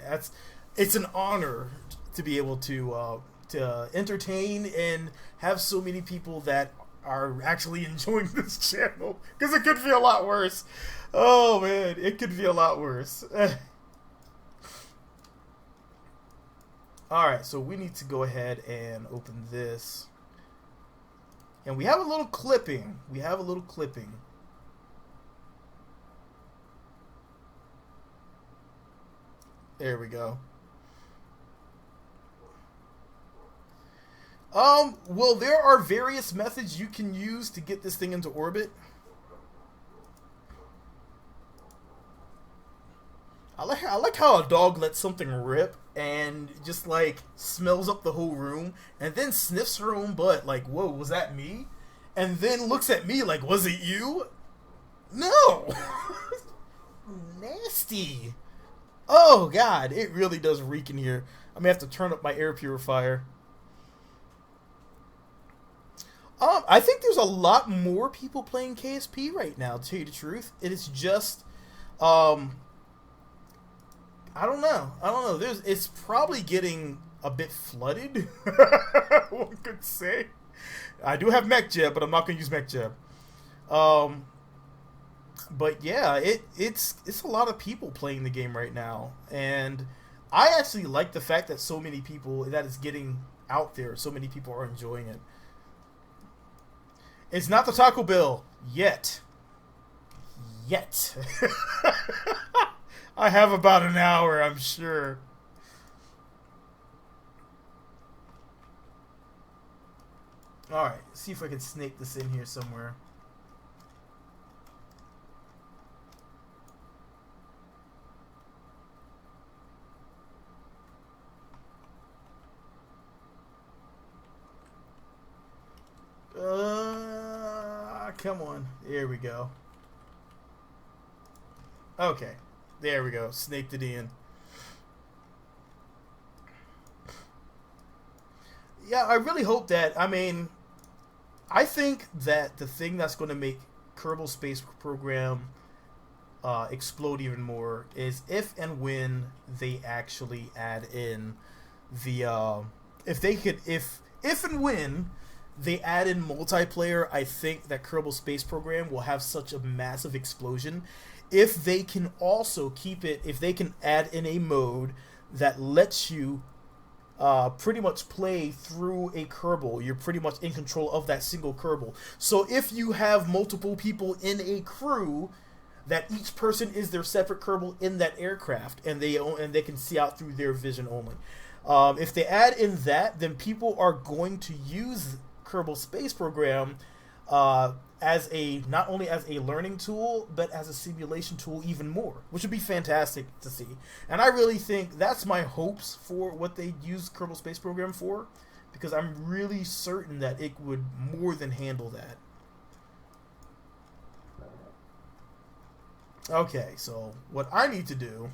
It's an honor to be able to entertain and have so many people that are actually enjoying this channel, because it could be a lot worse. Oh man, it could be a lot worse. Alright, so we need to go ahead and open this. And we have a little clipping. There we go. Well, there are various methods you can use to get this thing into orbit. I like how a dog lets something rip and just like smells up the whole room and then sniffs her own butt like, whoa, was that me? And then looks at me like, was it you? No! Nasty. Oh god, it really does reek in here. I may have to turn up my air purifier. I think there's a lot more people playing KSP right now, to tell you the truth. It is just, I don't know. It's probably getting a bit flooded. One could say. I do have MechJeb, but I'm not going to use MechJeb. But yeah, it's a lot of people playing the game right now, and I actually like the fact that so many people, that it's getting out there. So many people are enjoying it. It's not the Taco Bell yet. I have about an hour, I'm sure. Alright, see if I can snake this in here somewhere. Come on. There we go. Okay. There we go. Snaked it in. Yeah, I really hope that, I mean, I think that the thing that's going to make Kerbal Space Program explode even more is if and when they actually add in the, if and when they add in multiplayer, I think that Kerbal Space Program will have such a massive explosion. If they can also keep it, if they can add in a mode that lets you pretty much play through a Kerbal, you're pretty much in control of that single Kerbal. So if you have multiple people in a crew, that each person is their separate Kerbal in that aircraft, and they can see out through their vision only. If they add in that, then people are going to use Kerbal Space Program as not only as a learning tool, but as a simulation tool even more, which would be fantastic to see. And I really think that's my hopes for what they use Kerbal Space Program for, because I'm really certain that it would more than handle that. Okay, so what I need to do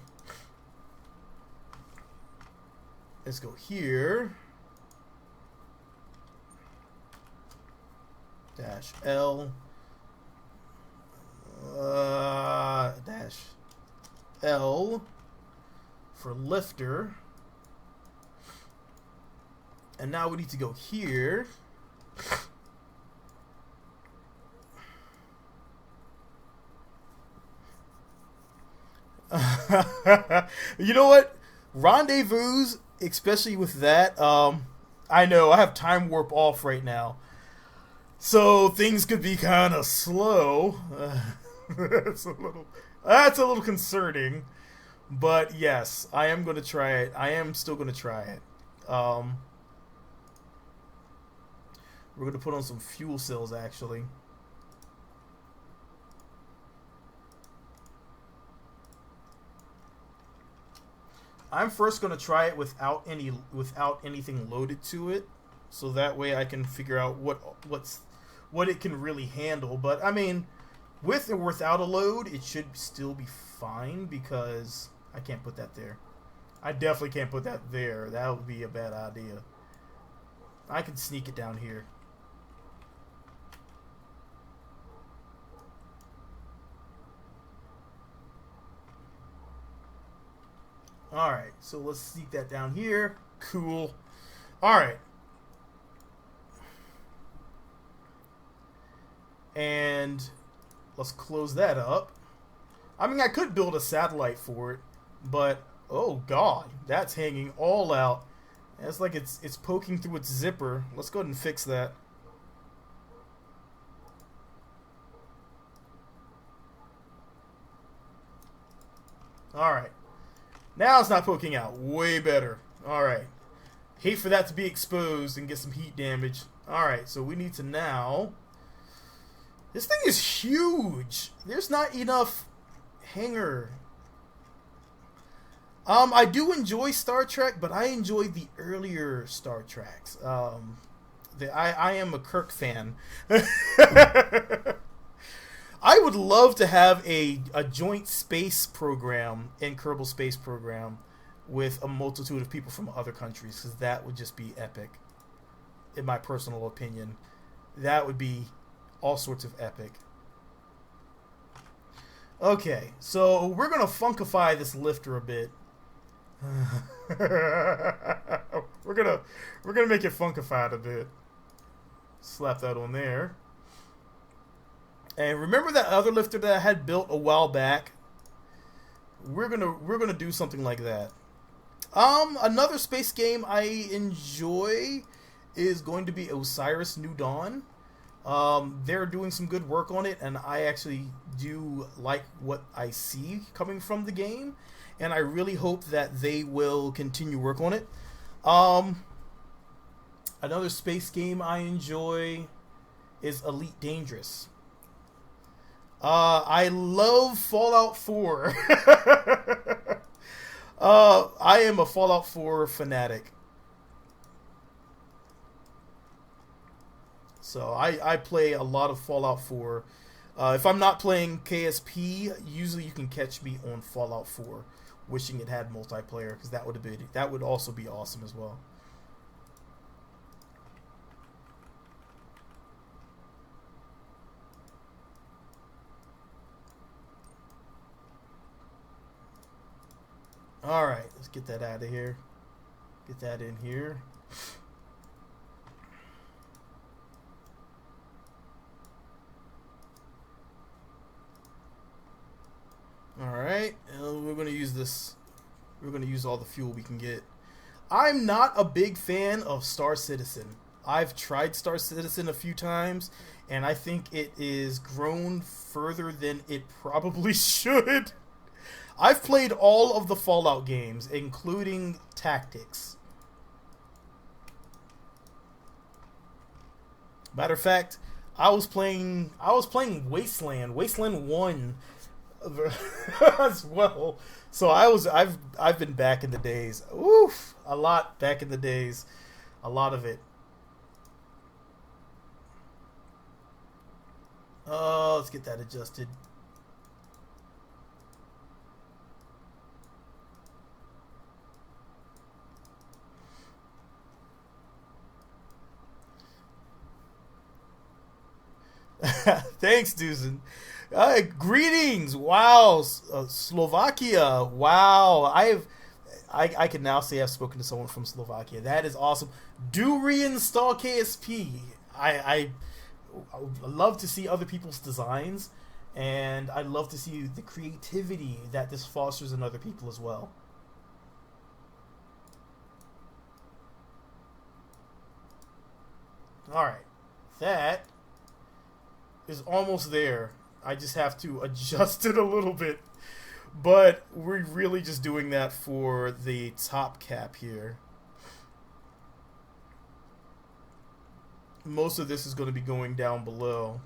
is go here, dash L, dash L for lifter, and now we need to go here. You know what? Rendezvous, especially with that, I know I have time warp off right now, so things could be kind of slow. That's a little concerning, but yes, I am going to try it. I am still going to try it. We're going to put on some fuel cells, actually. I'm first going to try it without anything loaded to it, so that way I can figure out what it can really handle. But I mean, with or without a load, it should still be fine, because I can't put that there. I definitely can't put that there. That would be a bad idea. I can sneak it down here. Alright, so let's sneak that down here. Cool. Alright. And let's close that up. I mean, I could build a satellite for it, but oh god, that's hanging all out. It's like it's poking through its zipper. Let's go ahead and fix that. Alright. Now it's not poking out. Way better. Alright. Hate for that to be exposed and get some heat damage. Alright, so we need to now... This thing is huge. There's not enough hangar. I do enjoy Star Trek, but I enjoy the earlier Star Treks. I am a Kirk fan. I would love to have a joint space program in Kerbal Space Program with a multitude of people from other countries, because that would just be epic. In my personal opinion, that would be all sorts of epic. Okay, so we're gonna funkify this lifter a bit. we're gonna make it funkified a bit. Slap that on there. And remember that other lifter that I had built a while back? We're gonna do something like that. Another space game I enjoy is going to be Osiris New Dawn. They're doing some good work on it, and I actually do like what I see coming from the game, and I really hope that they will continue work on it. Another space game I enjoy is Elite Dangerous. I love Fallout 4. I am a Fallout 4 fanatic. So I play a lot of Fallout 4. If I'm not playing KSP, usually you can catch me on Fallout 4, wishing it had multiplayer, because that would also be awesome as well. Alright, let's get that out of here. Get that in here. Alright, we're going to use this. We're going to use all the fuel we can get. I'm not a big fan of Star Citizen. I've tried Star Citizen a few times, and I think it is grown further than it probably should. I've played all of the Fallout games, including Tactics. Matter of fact, I was playing Wasteland 1 as well. So I've been back in the days. Oof, a lot back in the days. A lot of it. Oh, let's get that adjusted. Thanks, Dusan. Greetings. Wow, Slovakia. Wow, I can now say I've spoken to someone from Slovakia. That is awesome. Do reinstall KSP. I love to see other people's designs, and I love to see the creativity that this fosters in other people as well. Alright, that is almost there. I just have to adjust it a little bit, but we're really just doing that for the top cap here. most of this is going to be going down below.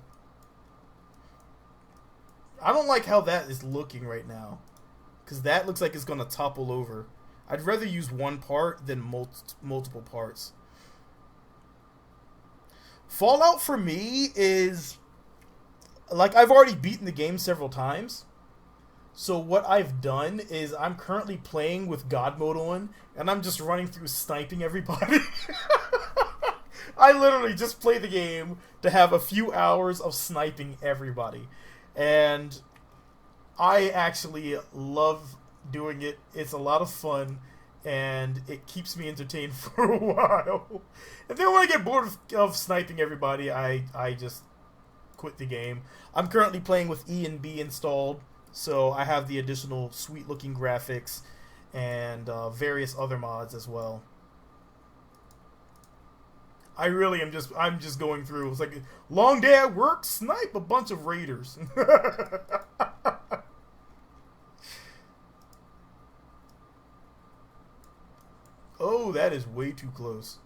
I don't like how that is looking right now, because that looks like it's going to topple over. I'd rather use one part than multiple parts. Fallout for me is, like, I've already beaten the game several times. So what I've done is I'm currently playing with God mode on, and I'm just running through sniping everybody. I literally just play the game to have a few hours of sniping everybody. And I actually love doing it. It's a lot of fun, and it keeps me entertained for a while. And then when I get bored of sniping everybody, I just quit the game. I'm currently playing with E and B installed, so I have the additional sweet-looking graphics and various other mods as well. I really am I'm just going through. It's like, long day at work, snipe a bunch of raiders. Oh, that is way too close.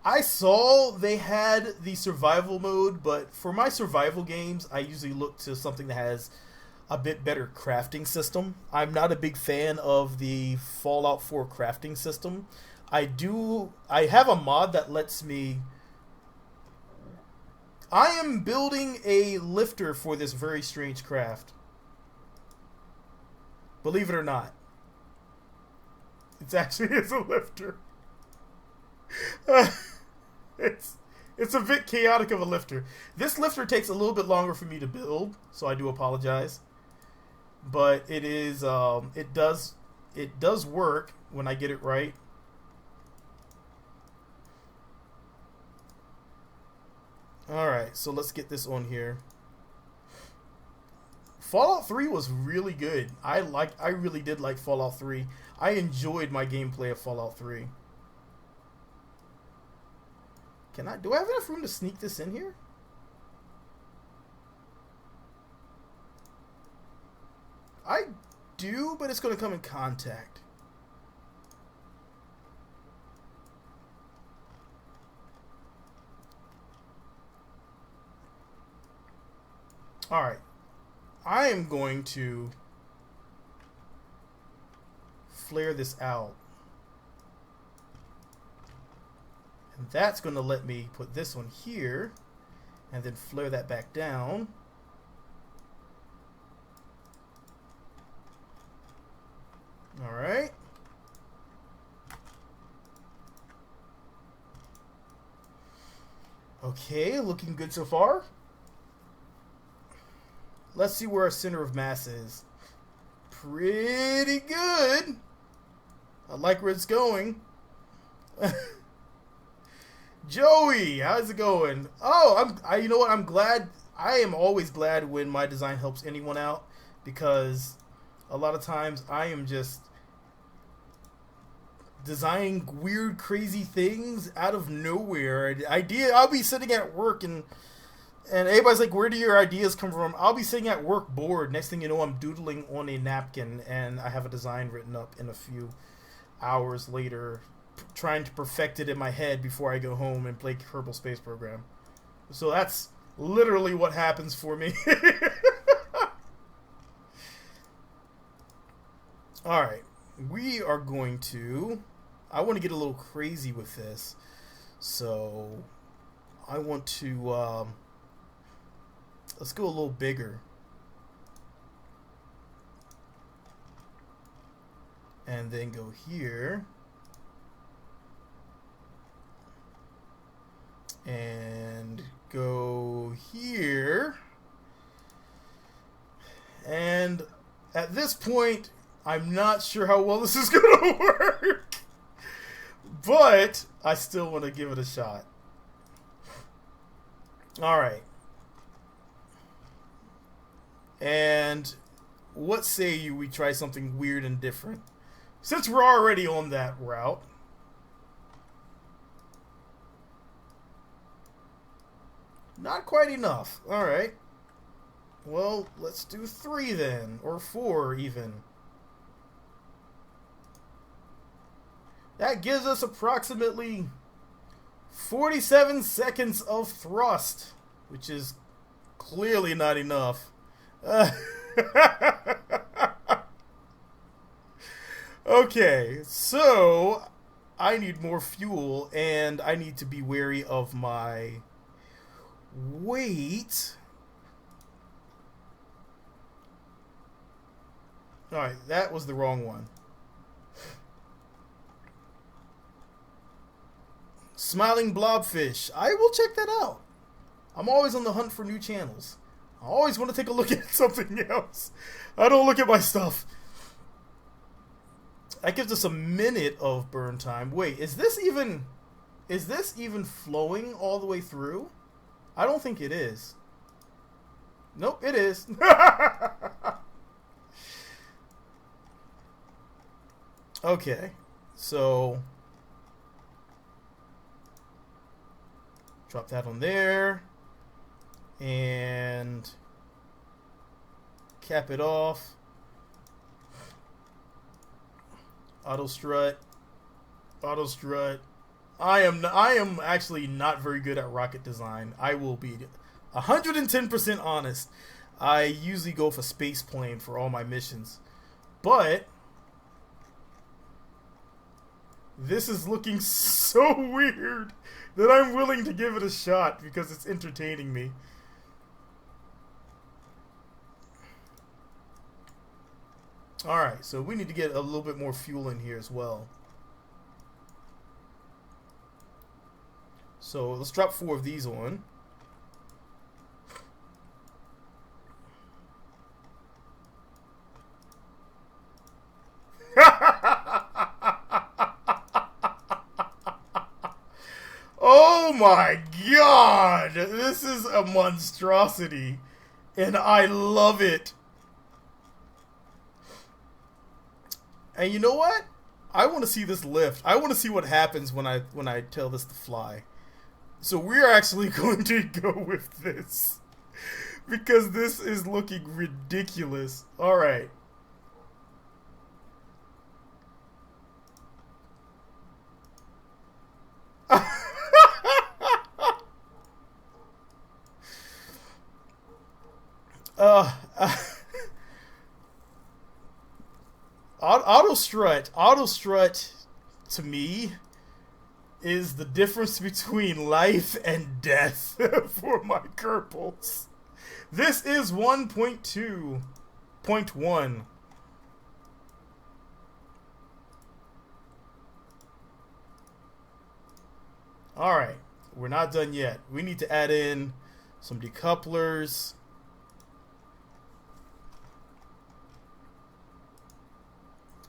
I saw they had the survival mode, but for my survival games, I usually look to something that has a bit better crafting system. I'm not a big fan of the Fallout 4 crafting system. I have a mod that lets me... I am building a lifter for this very strange craft. Believe it or not. It's actually a lifter. It's a bit chaotic of a lifter. This lifter takes a little bit longer for me to build, so I do apologize. But it is it does work when I get it right. Alright, so let's get this on here. Fallout 3 was really good. I really did like Fallout 3. I enjoyed my gameplay of Fallout 3. Do I have enough room to sneak this in here? I do, but it's going to come in contact. Alright. I am going to flare this out. And that's going to let me put this one here and then flare that back down. Alright. Okay, looking good so far. Let's see where our center of mass is. Pretty good. I like where it's going. Joey, how's it going? Oh, you know what? I'm glad. I am always glad when my design helps anyone out, because a lot of times I am just designing weird, crazy things out of nowhere. I'll be sitting at work and everybody's like, "Where do your ideas come from?" I'll be sitting at work bored. Next thing you know, I'm doodling on a napkin and I have a design written up in a few hours later, trying to perfect it in my head before I go home and play Kerbal Space Program. So that's literally what happens for me. Alright, we are going to... I want to get a little crazy with this. So I want to... let's go a little bigger. And then go here. And go here. And at this point, I'm not sure how well this is going to work. But I still want to give it a shot. Alright. And what say you we try something weird and different? Since we're already on that route. Not quite enough. Alright. Well, let's do 3 then. Or 4 even. That gives us approximately 47 seconds of thrust, which is clearly not enough. Okay, so I need more fuel, and I need to be wary of my weight. Alright, that was the wrong one. Smiling blobfish. I will check that out. I'm always on the hunt for new channels. I always want to take a look at something else. I don't look at my stuff. That gives us a minute of burn time. Wait, is this even flowing all the way through? I don't think it is. Nope, it is. Okay, so drop that on there and cap it off. Auto strut. Auto strut. I am actually not very good at rocket design. I will be 110% honest. I usually go for space plane for all my missions. But this is looking so weird that I'm willing to give it a shot because it's entertaining me. Alright, so we need to get a little bit more fuel in here as well. So let's drop 4 of these on. Oh my god! This is a monstrosity. And I love it. And you know what? I want to see this lift. I want to see what happens when I tell this to fly. So we're actually going to go with this. Because this is looking ridiculous. Alright. Auto strut to me is the difference between life and death for my Kerbals. This is 1.2.1. Alright, we're not done yet. We need to add in some decouplers.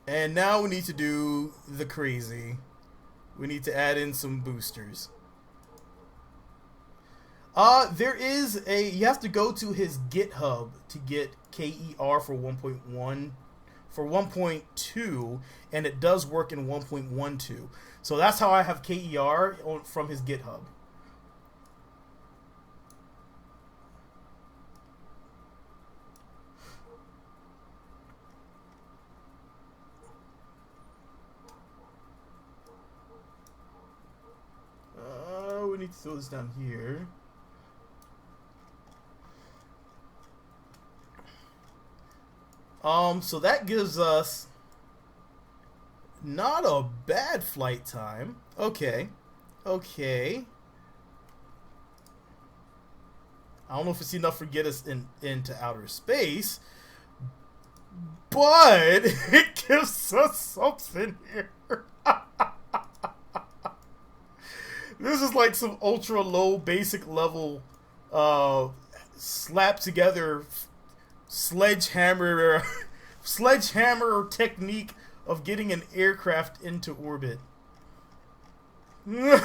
And now we need to do the crazy. We need to add in some boosters. There is you have to go to his GitHub to get KER for 1.1, for 1.2, and it does work in 1.12. So that's how I have KER from his GitHub. We need to throw this down here. So that gives us not a bad flight time. Okay. Okay. I don't know if it's enough to get us into outer space, but it gives us something here. This is like some ultra low basic level slap together sledgehammer technique of getting an aircraft into orbit. You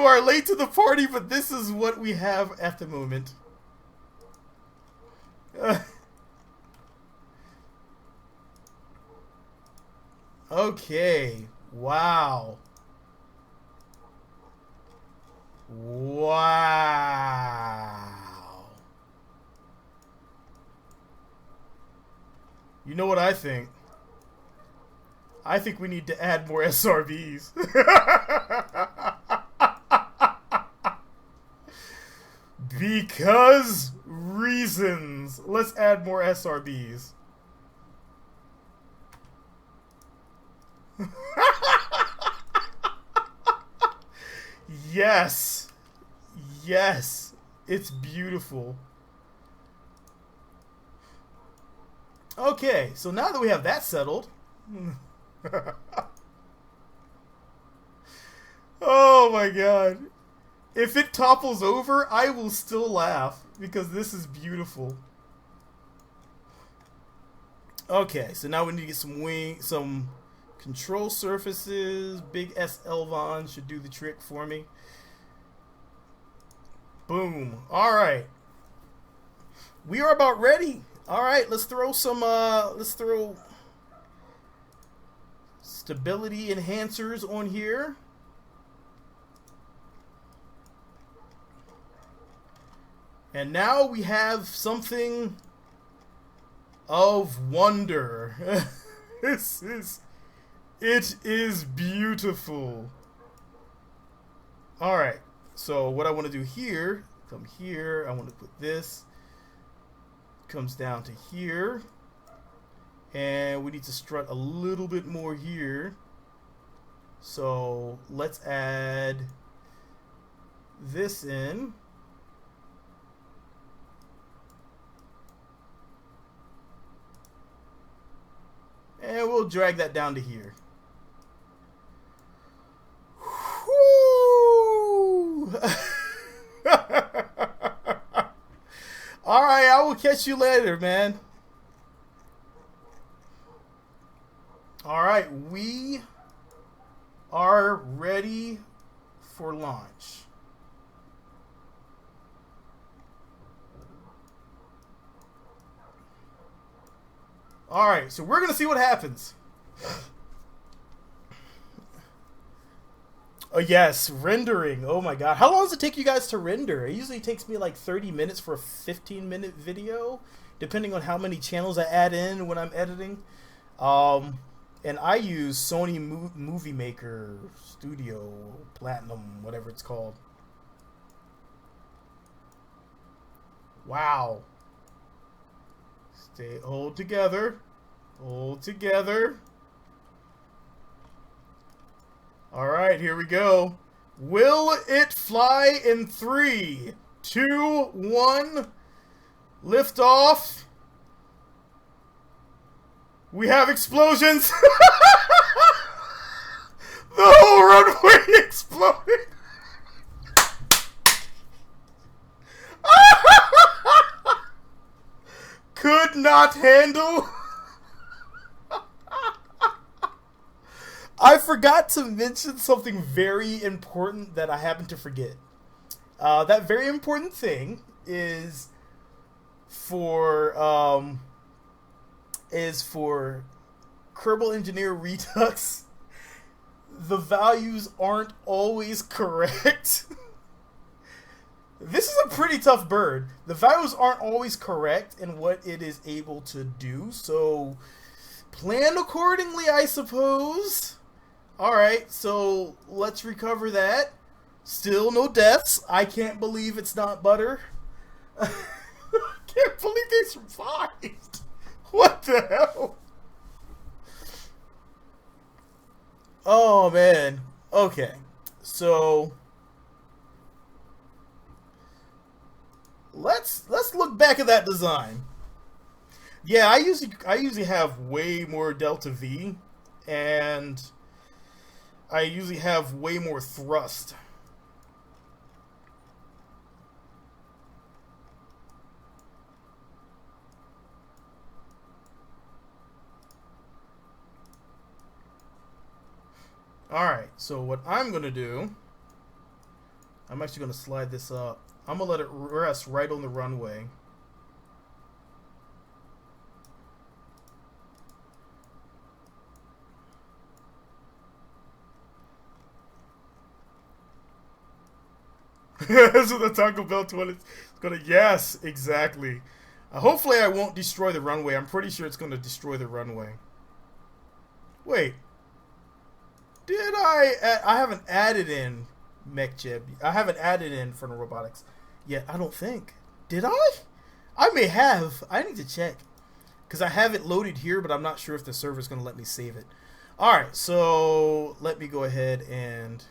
are late to the party, but this is what we have at the moment. Okay. Wow. Wow. You know what I think? I think we need to add more SRBs. Because reasons. Let's add more SRBs. Yes. Yes. It's beautiful. Okay, so now that we have that settled. Oh my god. If it topples over, I will still laugh because this is beautiful. Okay, so now we need to get some control surfaces. Big S Elvon should do the trick for me. Boom. All right. We are about ready. All right, let's throw stability enhancers on here. And now we have something of wonder. It is beautiful. All right. So what I want to do here, come here. I want to put this. Comes down to here. And we need to strut a little bit more here. So let's add this in. And we'll drag that down to here. Whoo! Alright, I will catch you later, man. Alright, we are ready for launch. Alright, so we're going to see what happens. Oh, yes, rendering. Oh, my God. How long does it take you guys to render? It usually takes me like 30 minutes for a 15-minute video, depending on how many channels I add in when I'm editing. And I use Sony Movie Maker Studio Platinum, whatever it's called. Wow. Hold together. Hold together. Alright, here we go. Will it fly in 3, 2, 1? Lift off. We have explosions. The whole runway exploded. Could not handle. I forgot to mention something very important that I happened to forget. That very important thing is for Kerbal Engineer Redux. The values aren't always correct. This is a pretty tough bird. The values aren't always correct in what it is able to do, so plan accordingly, I suppose. Alright, so let's recover that. Still no deaths. I can't believe it's not butter. I can't believe they survived. What the hell? Oh, man. Okay, so let's look back at that design. Yeah, I usually have way more delta V, and I usually have way more thrust. Alright, so what I'm going to do, I'm actually going to slide this up. I'm going to let it rest right on the runway. So the Taco Bell toilet is going to... Yes, exactly. Hopefully I won't destroy the runway. I'm pretty sure it's going to destroy the runway. Wait. Did I haven't added in MechJeb. I haven't added in Frontal Robotics yet. I don't think. Did I? I may have. I need to check because I have it loaded here, but I'm not sure if the server's going to let me save it. All right, so let me go ahead and.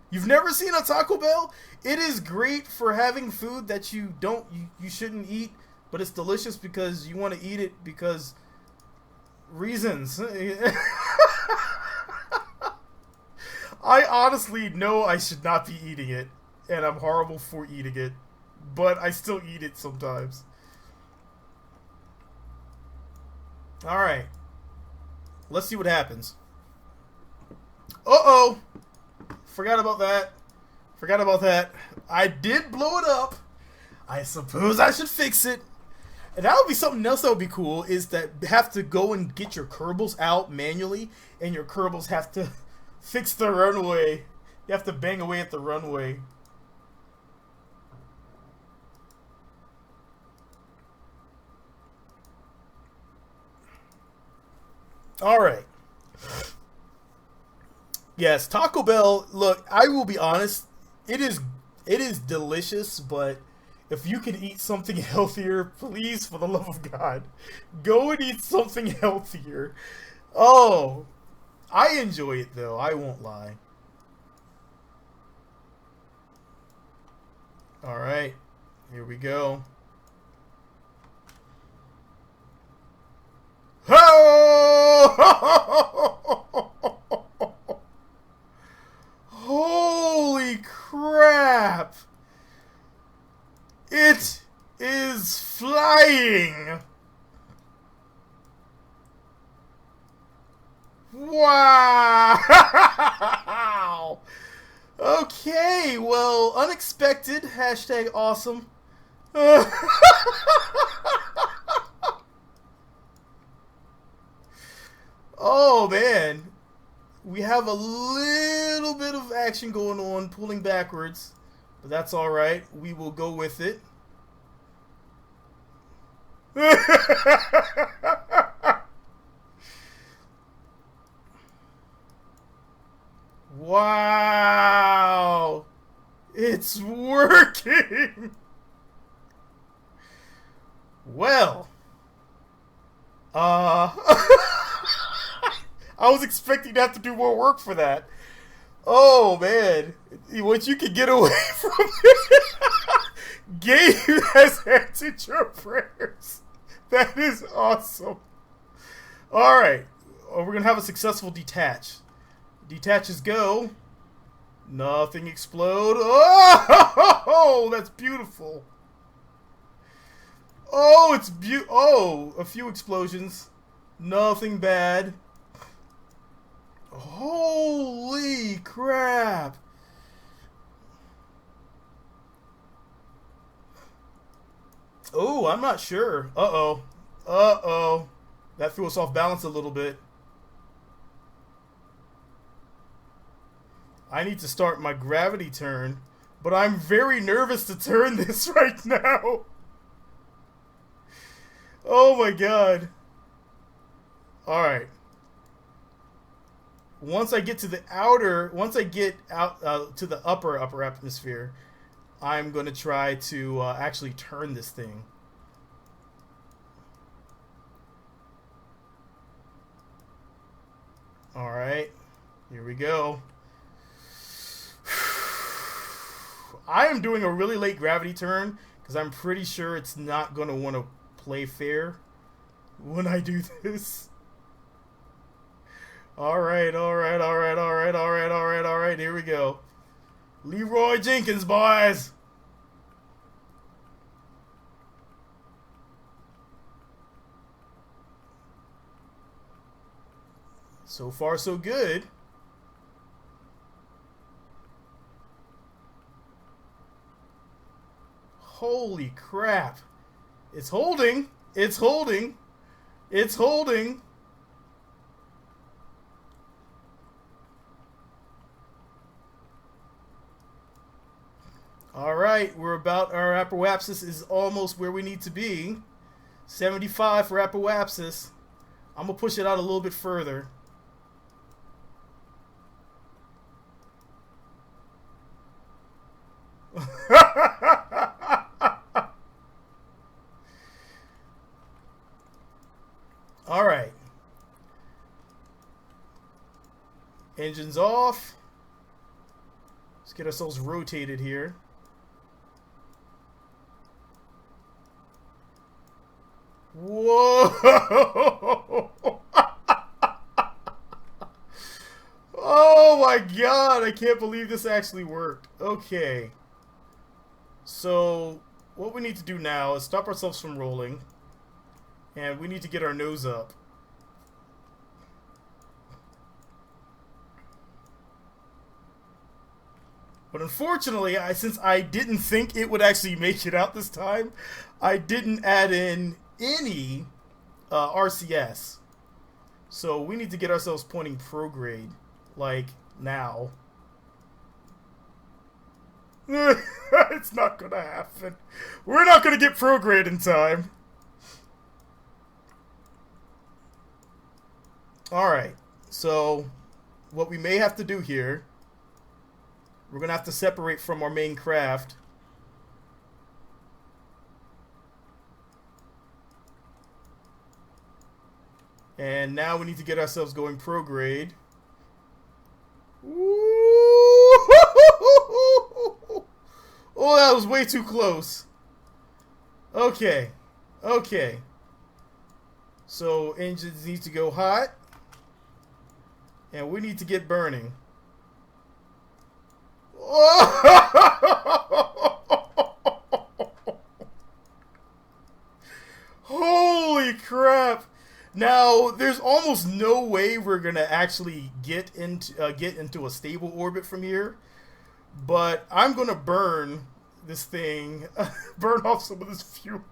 You've never seen a Taco Bell? It is great for having food that you shouldn't eat, but it's delicious because you want to eat it because reasons. I honestly know I should not be eating it, and I'm horrible for eating it, but I still eat it sometimes. Alright. Let's see what happens. Uh-oh! Forgot about that. Forgot about that. I did blow it up. I suppose I should fix it. And that would be something else that would be cool, is that have to go and get your Kerbals out manually, and your Kerbals have to fix the runway. You have to bang away at the runway. Alright. Yes, Taco Bell, look, I will be honest, it is delicious, but if you can eat something healthier, please, for the love of God, go and eat something healthier. Oh, I enjoy it though, I won't lie. Alright, here we go. Holy crap! It is flying! Wow! Okay, well, unexpected, hashtag awesome. Oh man, we have a little bit of action going on, pulling backwards, but that's alright, we will go with it. Wow, it's working. Well, I was expecting to have to do more work for that. Oh man, what you can get away from it. Game has answered your prayers. That is awesome. Alright, we're gonna have a successful detach. Detaches go. Nothing explode. Oh, that's beautiful. Oh, it's a few explosions. Nothing bad. Holy crap. Oh, I'm not sure. Uh-oh. Uh-oh. That threw us off balance a little bit. I need to start my gravity turn, but I'm very nervous to turn this right now. Oh my god. Alright. Once I get to the once I get out to the upper atmosphere, I'm going to try to actually turn this thing. Alright, here we go. I am doing a really late gravity turn because I'm pretty sure it's not going to want to play fair when I do this. Alright, alright, alright, alright, alright, alright, alright, here we go. Leroy Jenkins, boys! So far, so good. Holy crap. It's holding. It's holding. It's holding. Alright, we're about, our apoapsis is almost where we need to be. 75 for apoapsis. I'm going to push it out a little bit further. All right. Engines off. Let's get ourselves rotated here. Whoa! Oh my god, I can't believe this actually worked. Okay. So, what we need to do now is stop ourselves from rolling. And we need to get our nose up. But unfortunately, since I didn't think it would actually make it out this time, I didn't add in any RCS. So we need to get ourselves pointing prograde, like now. It's not gonna happen. We're not gonna get prograde in time. Alright, so what we may have to do here, we're going to have to separate from our main craft. And now we need to get ourselves going prograde. Oh, that was way too close. Okay. Okay. So engines need to go hot. And we need to get burning. Holy crap! Now, there's almost no way we're gonna actually get into a stable orbit from here. But I'm gonna burn this thing, burn off some of this fuel.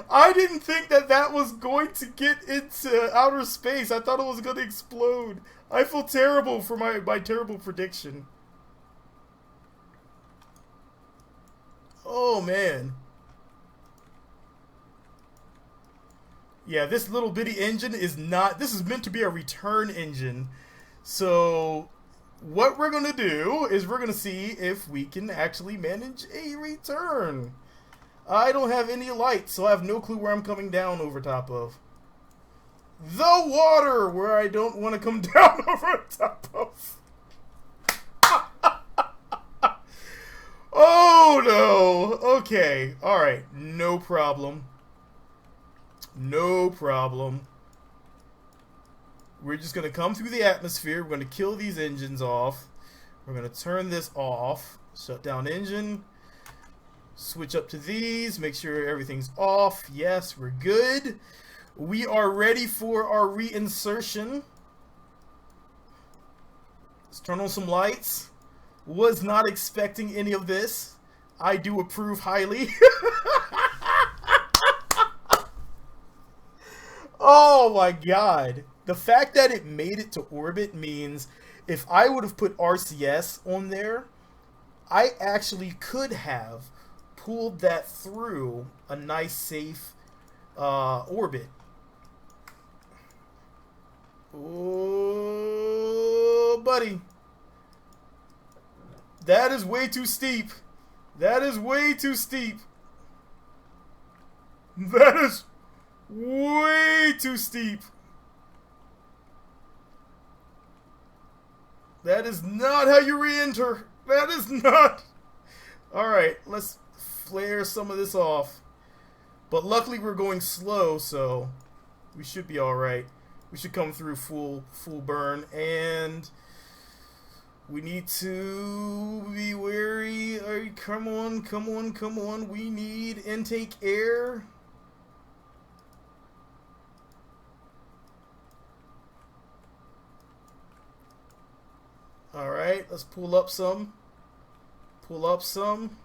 I didn't think that that was going to get into outer space. I thought it was going to explode. I feel terrible for my terrible prediction. Oh, man. Yeah, this little bitty engine is not... This is meant to be a return engine. So, what we're going to do is we're going to see if we can actually manage a return. I don't have any lights, so I have no clue where I'm coming down over top of. The water, where I don't want to come down over top of. Oh no! Okay, alright, no problem. No problem. We're just going to come through the atmosphere. We're going to kill these engines off. We're going to turn this off. Shut down engine. Switch up to these, make sure everything's off. Yes, we're good. We are ready for our reinsertion. Let's turn on some lights. Was not expecting any of this. I do approve highly. Oh my god. The fact that it made it to orbit means if I would have put RCS on there, I actually could have pulled that through a nice safe orbit. Oh, buddy. That is way too steep. That is way too steep. That is way too steep. That is not how you re-enter. That is not. Alright, let's flare some of this off. But luckily we're going slow, so we should be alright. We should come through full burn, and we need to be wary. Come on, come on, come on. We need intake air. Alright, let's pull up some. Pull up some.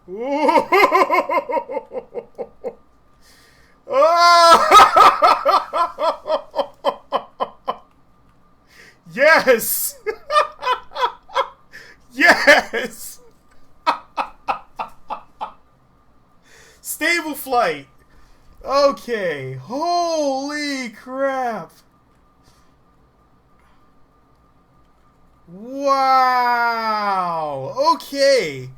Ooh. Yes! Yes! Stable flight. Okay. Holy crap. Wow. Okay.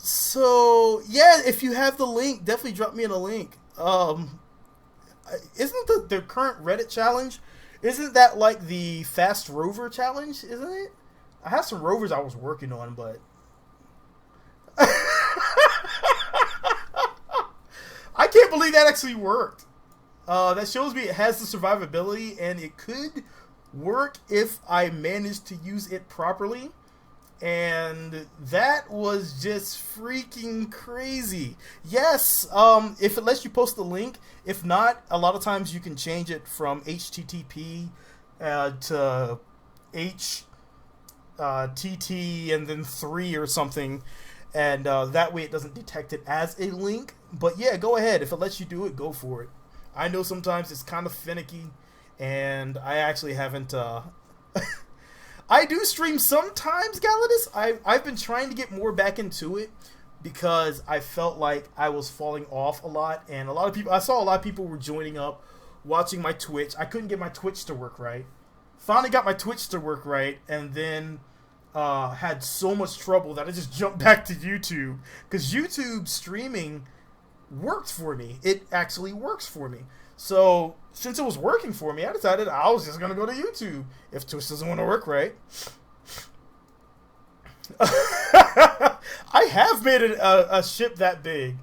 So yeah, if you have the link, definitely drop me in a link. Isn't the current Reddit challenge? Isn't that like the Fast Rover challenge? Isn't it? I have some rovers I was working on, but I can't believe that actually worked. That shows me it has the survivability, and it could work if I managed to use it properly. And that was just freaking crazy. Yes, if it lets you post the link. If not, a lot of times you can change it from HTTP to HTT and then 3 or something. And that way it doesn't detect it as a link. But yeah, go ahead. If it lets you do it, go for it. I know sometimes it's kind of finicky, and I actually haven't... I do stream sometimes, Galadis. I've been trying to get more back into it because I felt like I was falling off a lot, and I saw a lot of people were joining up, watching my Twitch. I couldn't get my Twitch to work right. Finally got my Twitch to work right, and then had so much trouble that I just jumped back to YouTube, because YouTube streaming worked for me. It actually works for me. So, since it was working for me, I decided I was just going to go to YouTube if Twitch doesn't want to work right. I have made a ship that big.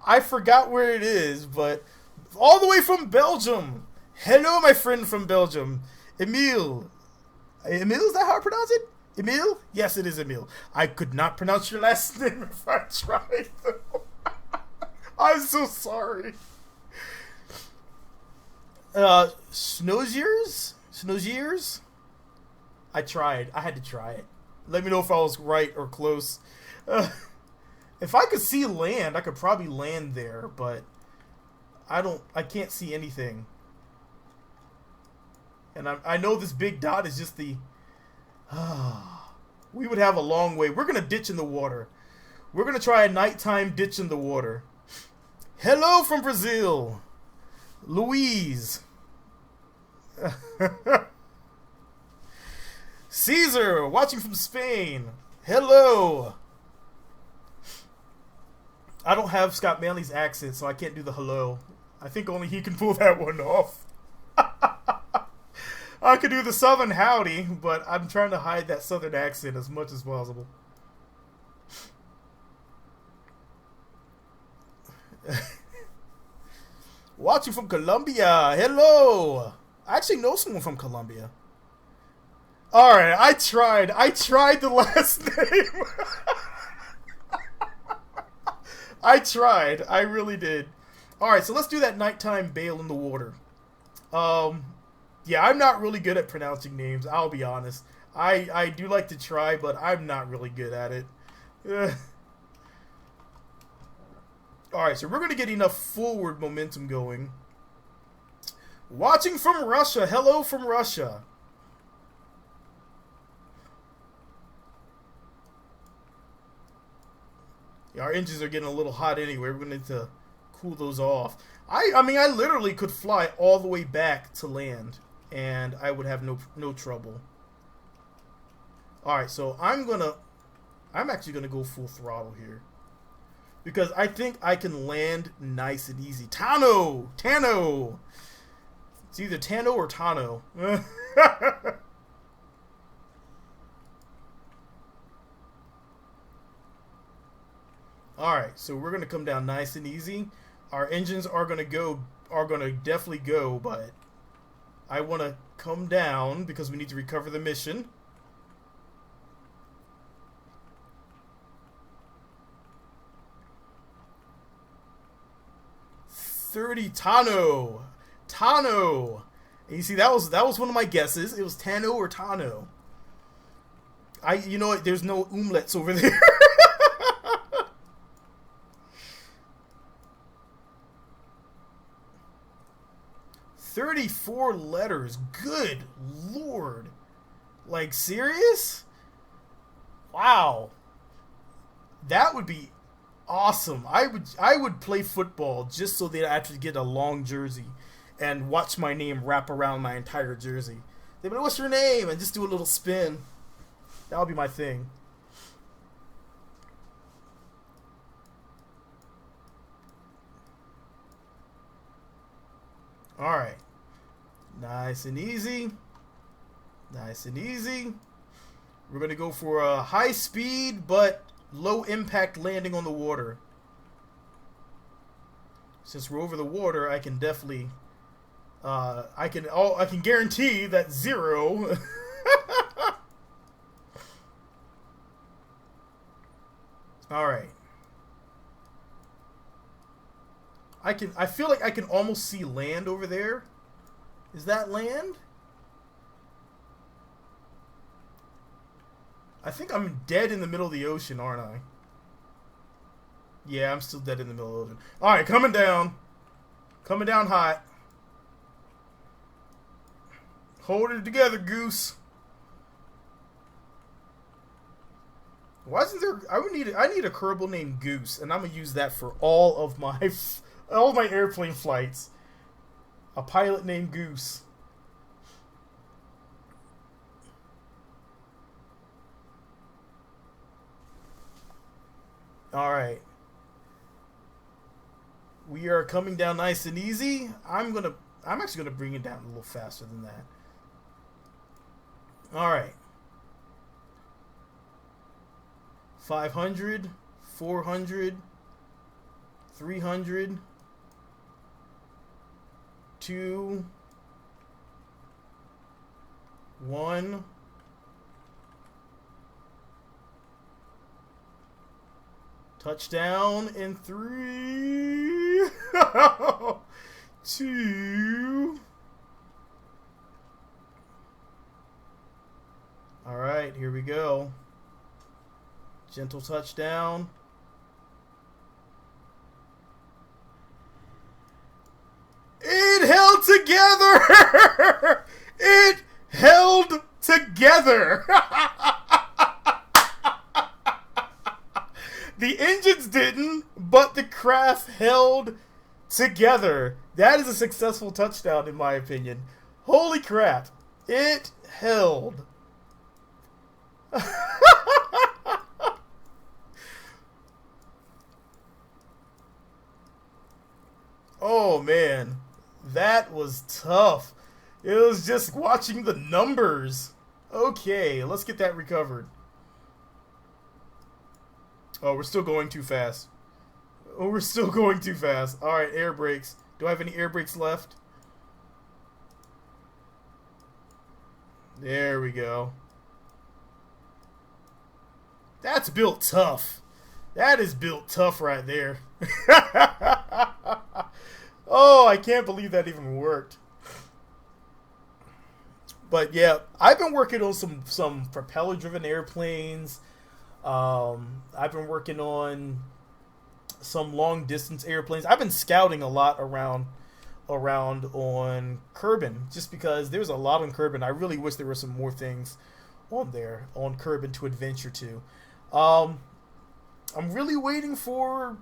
I forgot where it is, but all the way from Belgium. Hello, my friend from Belgium. Emile. Emile, is that how I pronounce it? Emile? Yes, it is Emile. I could not pronounce your last name if I tried, though. I'm so sorry. Snowshears? I tried. I had to try it. Let me know if I was right or close. If I could see land, I could probably land there, but I can't see anything. And I know this big dot is just the... we would have a long way. We're going to ditch in the water. We're going to try a nighttime ditch in the water. Hello from Brazil. Louise. Caesar, watching from Spain. Hello. I don't have Scott Manley's accent, so I can't do the hello. I think only he can pull that one off. I could do the southern howdy, but I'm trying to hide that southern accent as much as possible. Watching from Colombia. Hello. I actually know someone from Colombia. Alright, I tried the last name. I tried. I really did. Alright, so let's do that nighttime bail in the water. Yeah, I'm not really good at pronouncing names, I'll be honest. I do like to try, but I'm not really good at it. Alright, so we're going to get enough forward momentum going. Watching from Russia. Hello from Russia. Yeah, our engines are getting a little hot anyway. We're going to need to cool those off. I mean, I literally could fly all the way back to land, and I would have no trouble. Alright, so I'm actually going to go full throttle here, because I think I can land nice and easy. Tano! It's either Tano or Tano. Alright, so we're going to come down nice and easy. Our engines are going to definitely go, but I want to come down because we need to recover the mission. Tano. And you see, that was one of my guesses. It was Tano or Tano. You know what? There's no umlets over there. 34 letters. Good Lord. Like, serious? Wow. That would be awesome. I would play football just so that I actually get a long jersey and watch my name wrap around my entire jersey. They'd be like, what's your name? And just do a little spin. That would be my thing. Alright. Nice and easy. Nice and easy. We're going to go for a high speed but low impact landing on the water. Since we're over the water, I can definitely I can guarantee that 0 Alright. I feel like I can almost see land over there. Is that land? I think I'm dead in the middle of the ocean, aren't I? Yeah, I'm still dead in the middle of the ocean. Alright, coming down. Coming down hot. Hold it together, Goose. Why isn't there... I need a Kerbal named Goose, and I'm gonna use that for all of my airplane flights. A pilot named Goose. Alright. We are coming down nice and easy. I'm actually gonna bring it down a little faster than that. Alright. 500, 400, 300, 2, 1. Touchdown in 3, 2. All right, here we go. Gentle touchdown. It held together. It held together. The engines didn't, but the craft held together. That is a successful touchdown, in my opinion. Holy crap. It held. Oh, man. That was tough. It was just watching the numbers. Okay, let's get that recovered. Oh, we're still going too fast. Oh, we're still going too fast. Alright, air brakes. Do I have any air brakes left? There we go. That's built tough. That is built tough right there. Oh, I can't believe that even worked. But yeah, I've been working on some propeller-driven airplanes. I've been working on some long-distance airplanes. I've been scouting a lot around on Kerbal, just because there's a lot on Kerbal. I really wish there were some more things on there on Kerbal to adventure to. I'm really waiting for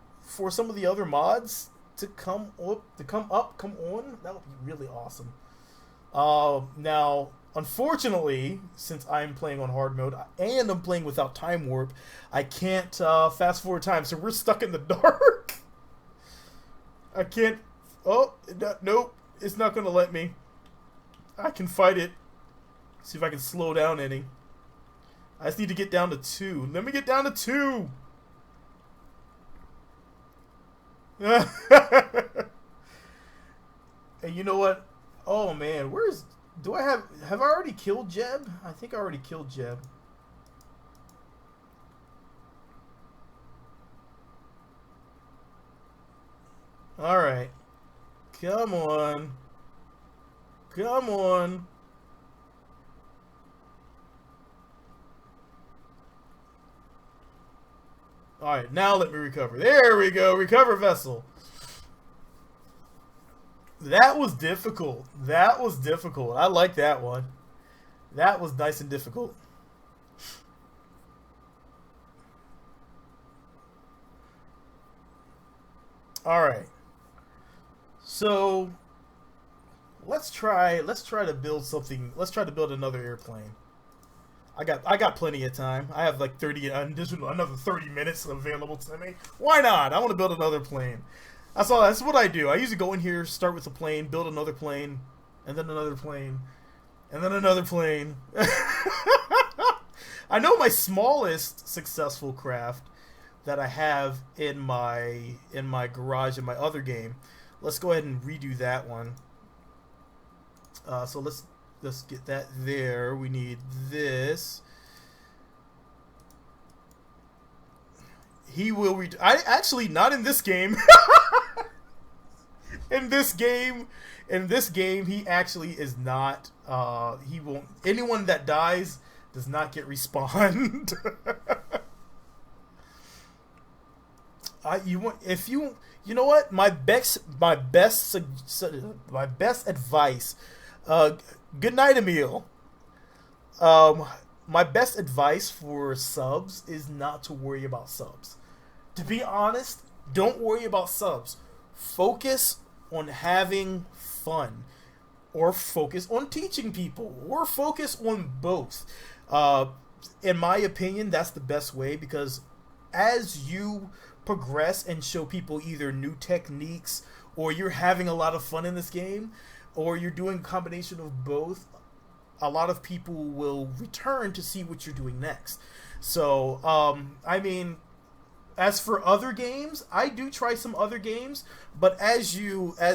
some of the other mods to come on. That would be really awesome. Now, unfortunately, since I'm playing on hard mode and I'm playing without time warp, I can't fast forward time, so we're stuck in the dark. I can't. Oh, nope, it's not gonna let me. I can fight it. See if I can slow down any. I just need to get down to 2. Let me get down to 2. And you know what? Oh man, have I already killed Jeb? I think I already killed Jeb. Alright. Come on. Come on. Alright, now let me recover. There we go. Recover vessel. That was difficult. That was difficult. I like that one. That was nice and difficult. Alright. So, Let's try to build something. Let's try to build another airplane. I got plenty of time. I have like 30 another 30 minutes available to me. Why not? I want to build another plane. That's what I do. I usually go in here, start with a plane, build another plane, and then another plane, and then another plane. I know my smallest successful craft that I have in my garage in my other game. Let's go ahead and redo that one. So let's get that there. We need this. He will I actually not in this game. in this game, he actually is not. He won't. Anyone that dies does not get respawned. You know what? My best advice. Good night, Emil. My best advice for subs is not to worry about subs. To be honest, don't worry about subs. Focus on having fun, or focus on teaching people, or focus on both. In my opinion, that's the best way, because as you progress and show people either new techniques, or you're having a lot of fun in this game, or you're doing a combination of both, a lot of people will return to see what you're doing next. So, I mean, as for other games, I do try some other games, but as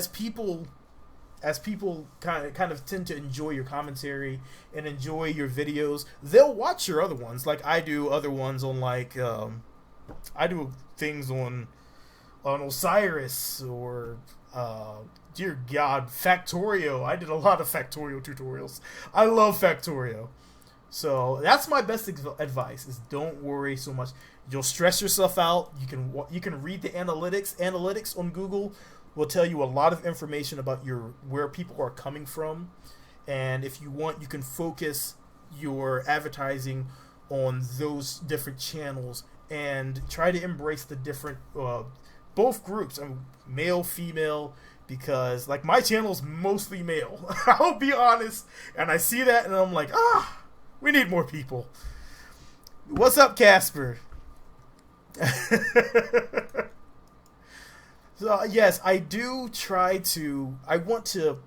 people kind of tend to enjoy your commentary and enjoy your videos, they'll watch your other ones. Like I do other ones on I do things on Osiris or dear God, Factorio. I did a lot of Factorio tutorials. I love Factorio. So that's my best advice: is don't worry so much. You'll stress yourself out. You can read the analytics. Analytics on Google will tell you a lot of information about where people are coming from, and if you want, you can focus your advertising on those different channels and try to embrace the different both groups, male, female. Because like my channel's mostly male. I'll be honest, and I see that and I'm like, we need more people. What's up, Casper? So yes, I want to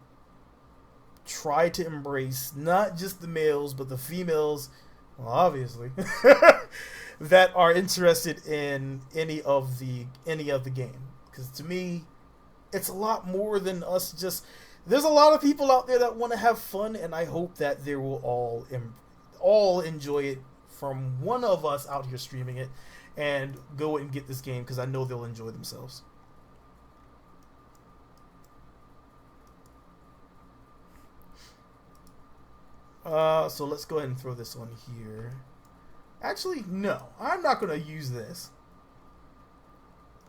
try to embrace not just the males but the females, well, obviously, that are interested in any of the game. Because to me, it's a lot more than us just. There's a lot of people out there that want to have fun, and I hope that they will all enjoy it from one of us out here streaming it, and go and get this game, because I know they'll enjoy themselves. So let's go ahead and throw this on here. Actually, no, I'm not going to use this.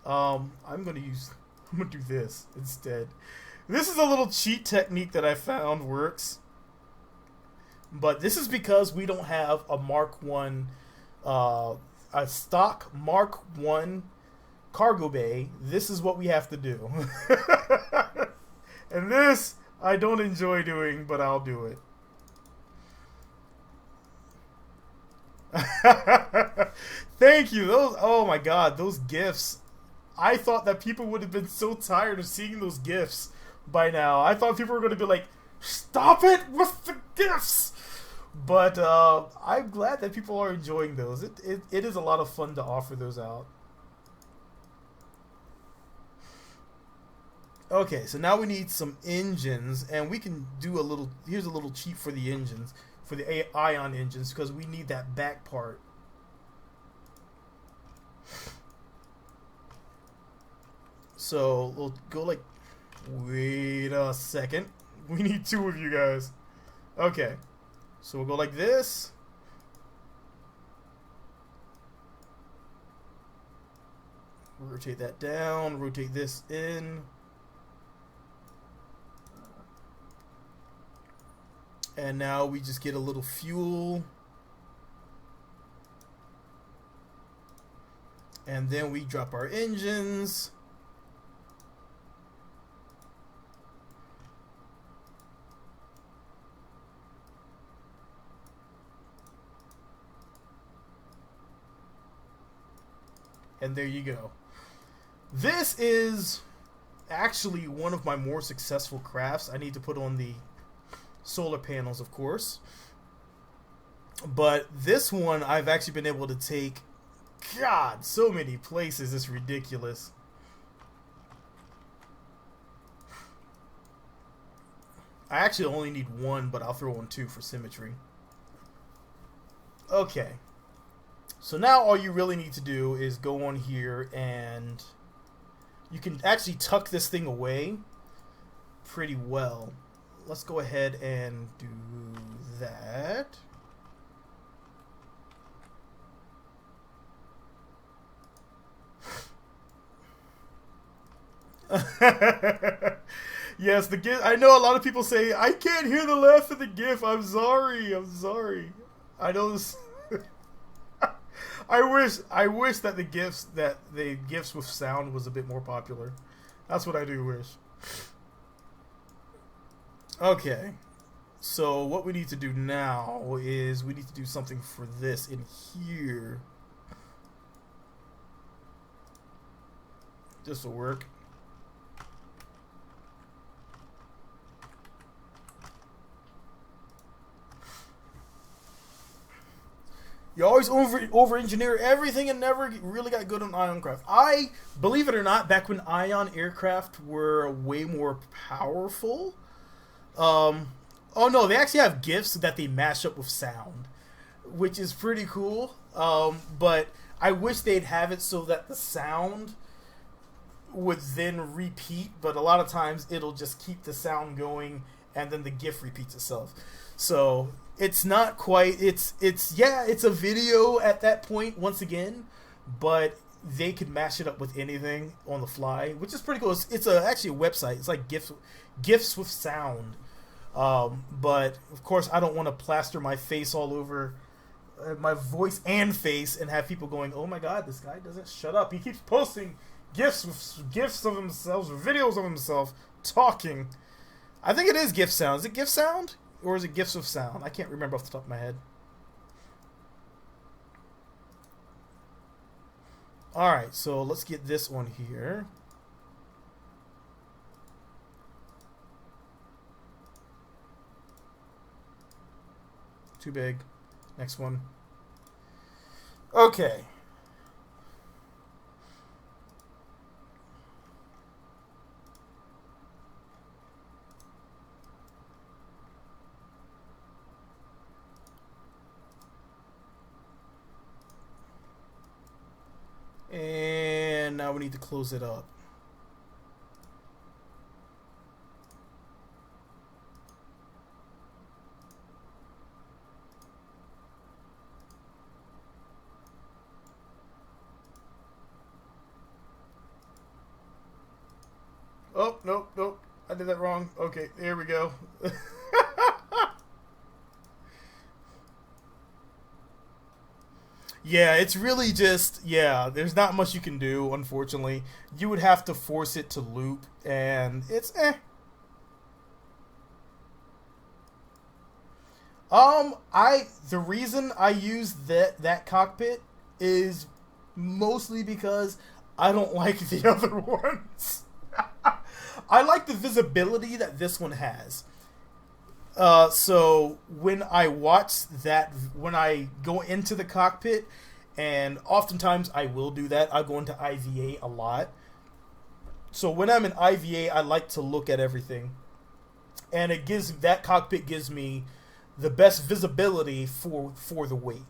I'm going to do this instead. This is a little cheat technique that I found works. But this is because we don't have a Mark 1, a stock Mark 1 cargo bay. This is what we have to do. And this, I don't enjoy doing, but I'll do it. Thank you. Oh my God, those GIFs. I thought that people would have been so tired of seeing those GIFs by now. I thought people were going to be like, stop it with the GIFs. But I'm glad that people are enjoying those. It is a lot of fun to offer those out. Okay, so now we need some engines, and we can do here's a little cheat for the engines, for the ion engines, because we need that back part. So we'll go like, wait a second. We need two of you guys. Okay. So we'll go like this. Rotate that down. Rotate this in. And now we just get a little fuel. And then we drop our engines. And there you go. This is actually one of my more successful crafts. I need to put on the solar panels, of course. But this one I've actually been able to take, God, so many places. It's ridiculous. I actually only need one, but I'll throw on two for symmetry. Okay. So now all you really need to do is go on here and you can actually tuck this thing away pretty well. Let's go ahead and do that. Yes, the GIF. I know a lot of people say, I can't hear the laugh of the GIF. I'm sorry. I'm sorry. I know this. I wish that the GIFs with sound was a bit more popular. That's what I do wish. Okay. So what we need to do now is we need to do something for this in here. This will work. You always over-engineer everything and never really got good on Ion craft. I, believe it or not, back when Ion aircraft were way more powerful. Oh no, they actually have GIFs that they mash up with sound, which is pretty cool. But I wish they'd have it so that the sound would then repeat, but a lot of times it'll just keep the sound going and then the GIF repeats itself. So it's not quite, it's a video at that point once again, but they could mash it up with anything on the fly, which is pretty cool. It's actually a website. It's like GIFs with sound. But of course I don't want to plaster my face all over, my voice and face, and have people going, oh my god, this guy doesn't shut up. He keeps posting GIFs of himself, or videos of himself talking. I think it is GIF sound. Is it GIF sound? Or is it GIFs of sound? I can't remember off the top of my head. Alright, so let's get this one here. Too big. Next one. Okay. And now we need to close it up. Oh, nope. I did that wrong. Okay, there we go. Yeah, it's really just, there's not much you can do, unfortunately. You would have to force it to loop, and it's the reason I use that cockpit is mostly because I don't like the other ones. I like the visibility that this one has. So when I watch that, when I go into the cockpit, and oftentimes I will do that, I go into IVA a lot. So when I'm in IVA, I like to look at everything, and that cockpit gives me the best visibility for the weight.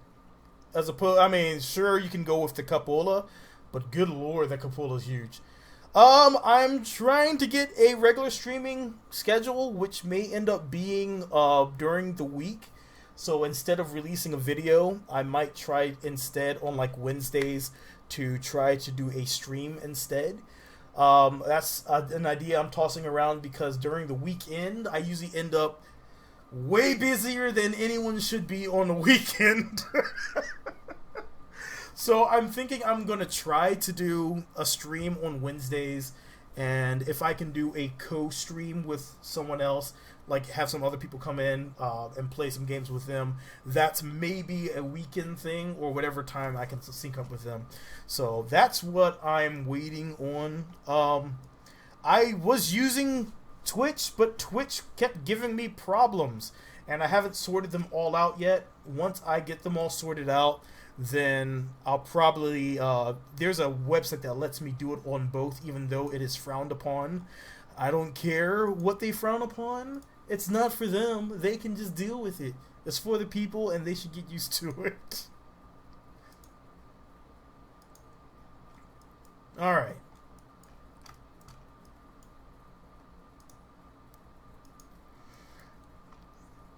As opposed, I mean, sure you can go with the cupola, but good lord, that cupola is huge. I'm trying to get a regular streaming schedule, which may end up being during the week. So instead of releasing a video, I might try instead on like Wednesdays to try to do a stream instead. That's an idea I'm tossing around because during the weekend, I usually end up way busier than anyone should be on the weekend. So I'm thinking I'm going to try to do a stream on Wednesdays, and if I can do a co-stream with someone else, like have some other people come in and play some games with them. That's maybe a weekend thing or whatever time I can sync up with them. So that's what I'm waiting on. I was using Twitch, but Twitch kept giving me problems, and I haven't sorted them all out yet. Once I get them all sorted out, then I'll probably there's a website that lets me do it on both, even though it is frowned upon. I don't care what they frown upon. It's not for them. They can just deal with it. It's for the people, and they should get used to it. Alright.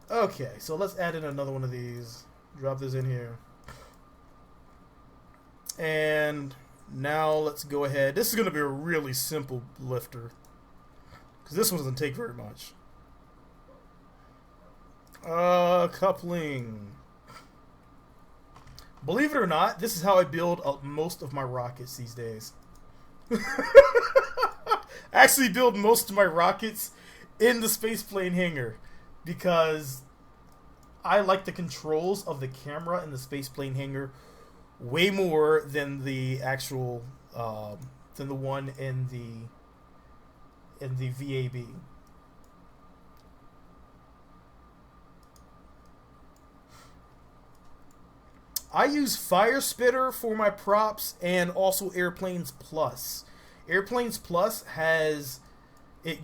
Okay, so let's add in another one of these. Drop this in here. And now let's go ahead. This is going to be a really simple lifter, because this one doesn't take very much. Coupling. Believe it or not, this is how I build most of my rockets these days. I actually build most of my rockets in the spaceplane hangar, because I like the controls of the camera in the spaceplane hangar way more than the actual than the one in the VAB. I use Fire Spitter for my props and also Airplanes Plus. Airplanes Plus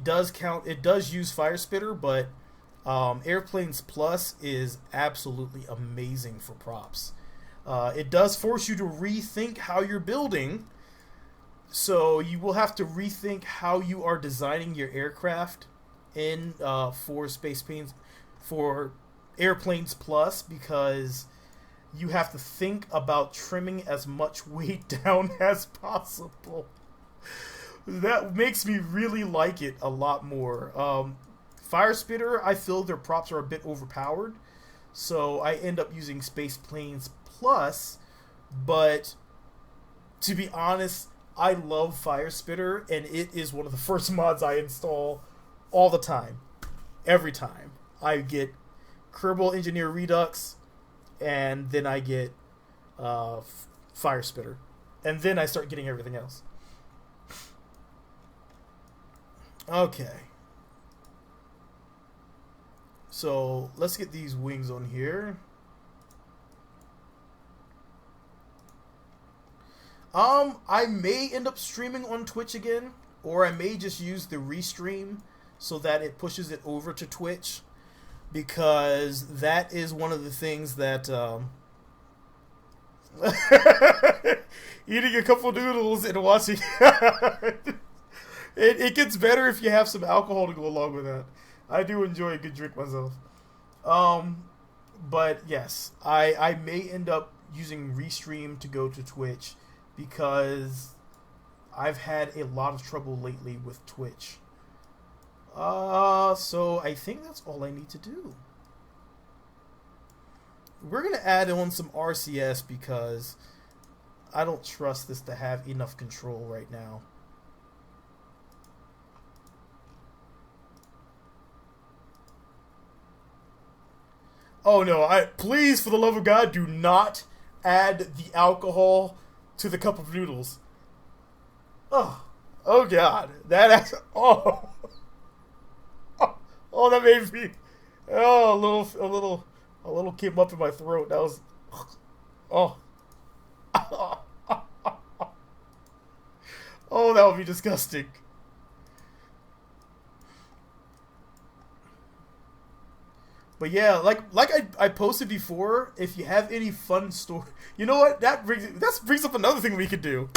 does use Fire Spitter, but Airplanes Plus is absolutely amazing for props. It does force you to rethink how you're building, so you will have to rethink how you are designing your aircraft in for Airplanes Plus, because you have to think about trimming as much weight down as possible. That makes me really like it a lot more. Fire Spitter, I feel their props are a bit overpowered, so I end up using Space Planes Plus. But to be honest, I love Fire Spitter, and it is one of the first mods I install all the time. Every time. I get Kerbal Engineer Redux, and then I get Fire Spitter. And then I start getting everything else. Okay. So let's get these wings on here. I may end up streaming on Twitch again, or I may just use the restream so that it pushes it over to Twitch, because that is one of the things that eating a couple noodles and watching it gets better if you have some alcohol to go along with that. I do enjoy a good drink myself. But yes, I may end up using Restream to go to Twitch, because I've had a lot of trouble lately with Twitch. So I think that's all I need to do. We're going to add on some RCS, because I don't trust this to have enough control right now. Oh no, please, for the love of God, do not add the alcohol to the cup of noodles. Oh God, oh, that made me, a little came up in my throat. That was, oh, oh, that would be disgusting. But yeah, like I posted before, if you have any fun story, you know what? That brings up another thing we could do.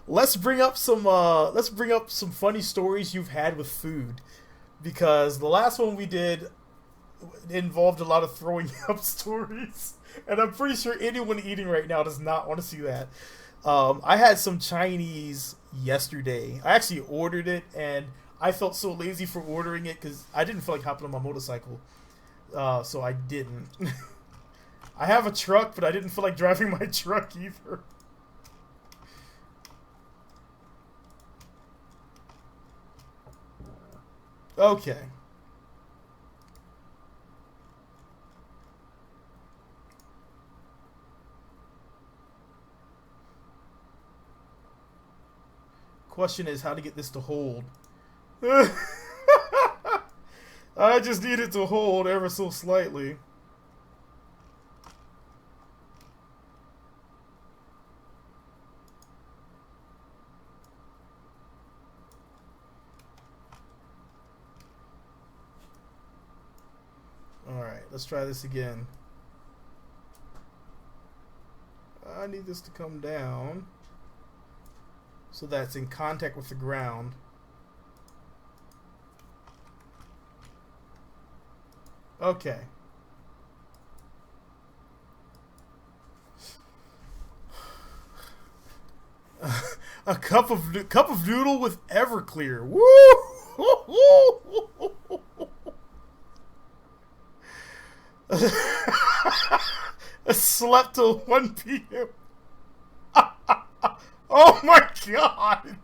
Let's bring up some funny stories you've had with food, because the last one we did involved a lot of throwing up stories, and I'm pretty sure anyone eating right now does not want to see that. I had some Chinese yesterday. I actually ordered it, and I felt so lazy for ordering it because I didn't feel like hopping on my motorcycle. So I didn't. I have a truck, but I didn't feel like driving my truck either. Okay. Question is how to get this to hold. I just need it to hold ever so slightly. Alright, let's try this again. I need this to come down so that it's in contact with the ground. Okay. A cup of noodle with Everclear. Woo! I slept till 1 p.m. Oh my god!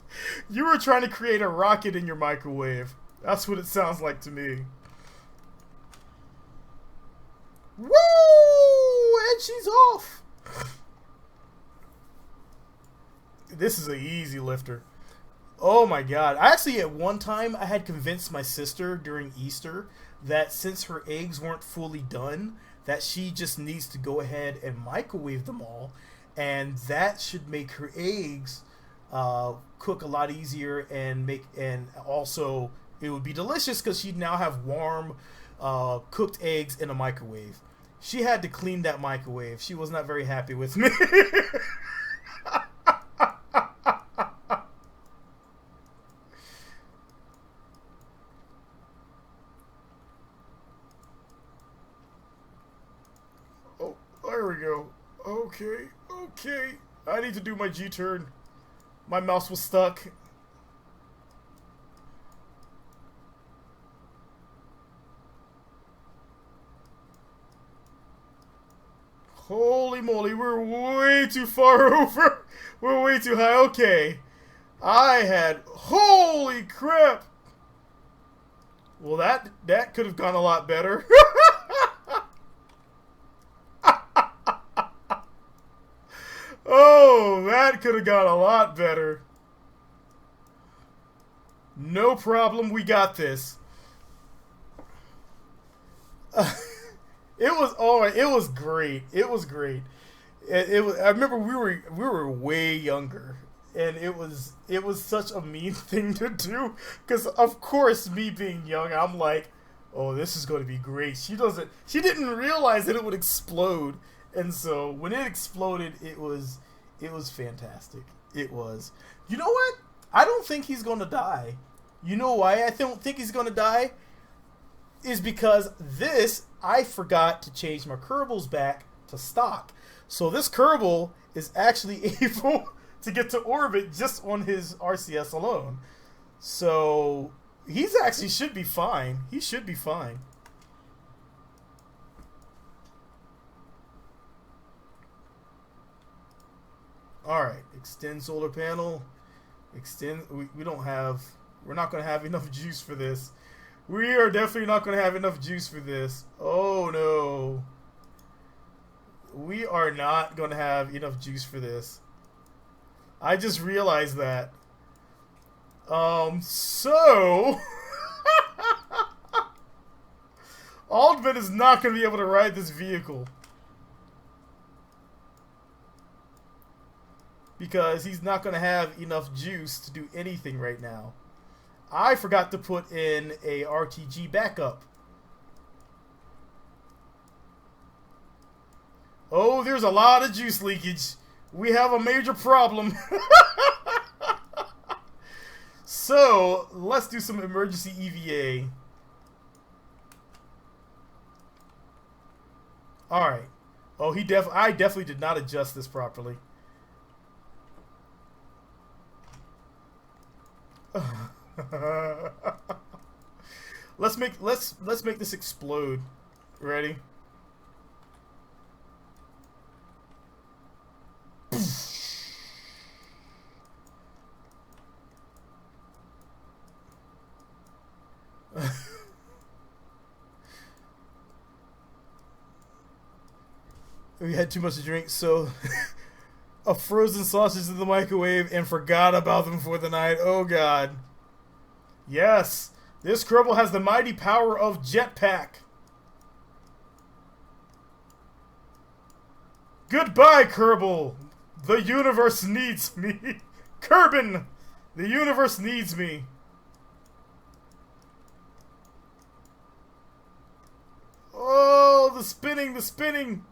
You were trying to create a rocket in your microwave. That's what it sounds like to me. Woo! And she's off. This is an easy lifter. Oh my god. I actually, at one time, I had convinced my sister during Easter that since her eggs weren't fully done, that she just needs to go ahead and microwave them all, and that should make her eggs cook a lot easier, and also it would be delicious because she'd now have warm cooked eggs in a microwave. She had to clean that microwave. She was not very happy with me. Oh, there we go. Okay, okay. I need to do my G-turn. My mouse was stuck. Holy moly, we're way too far over. We're way too high. Okay. Holy crap. Well, that could have gone a lot better. Oh, that could have gone a lot better. No problem, we got this. It was great. It was great. It was. I remember we were way younger, and it was such a mean thing to do. Because of course, me being young, I'm like, oh, this is going to be great. She didn't realize that it would explode, and so when it exploded, it was fantastic. It was. You know what? I don't think he's going to die. You know why I don't think he's going to die? Is because I forgot to change my Kerbals back to stock. So this Kerbal is actually able to get to orbit just on his RCS alone. So he's actually should be fine. He should be fine. Alright, extend solar panel. Extend. We're not going to have enough juice for this. We are definitely not going to have enough juice for this. Oh no. We are not going to have enough juice for this. I just realized that. So Aldman is not going to be able to ride this vehicle. Because he's not going to have enough juice to do anything right now. I forgot to put in a RTG backup. Oh, there's a lot of juice leakage. We have a major problem. So, let's do some emergency EVA. Alright. Oh, I definitely did not adjust this properly. Let's make this explode. Ready? We had too much to drink, so a frozen sausage in the microwave and forgot about them for the night. Oh god. Yes, this Kerbal has the mighty power of jetpack. Goodbye, Kerbal. The universe needs me. Kerbin, the universe needs me. Oh, the spinning, the spinning.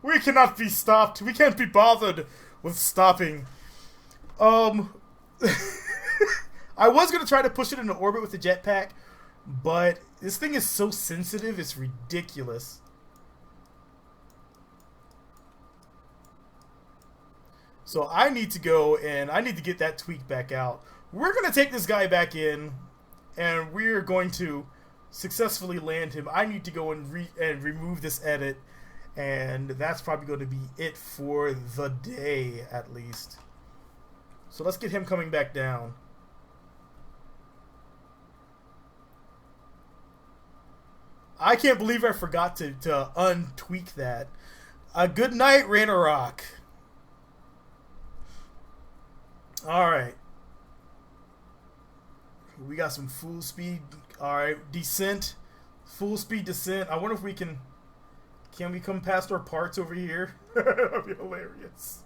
We cannot be stopped. We can't be bothered with stopping. I was gonna try to push it into orbit with the jetpack, but this thing is so sensitive, it's ridiculous. So I need to go and I need to get that tweak back out. We're gonna take this guy back in, and we're going to successfully land him. I need to go and remove this edit, and that's probably going to be it for the day, at least. So let's get him coming back down. I can't believe I forgot to untweak that. Good night, Ragnarok. Alright. We got some full speed. Alright, descent. Full speed descent. I wonder if we can we come past our parts over here? That'd be hilarious.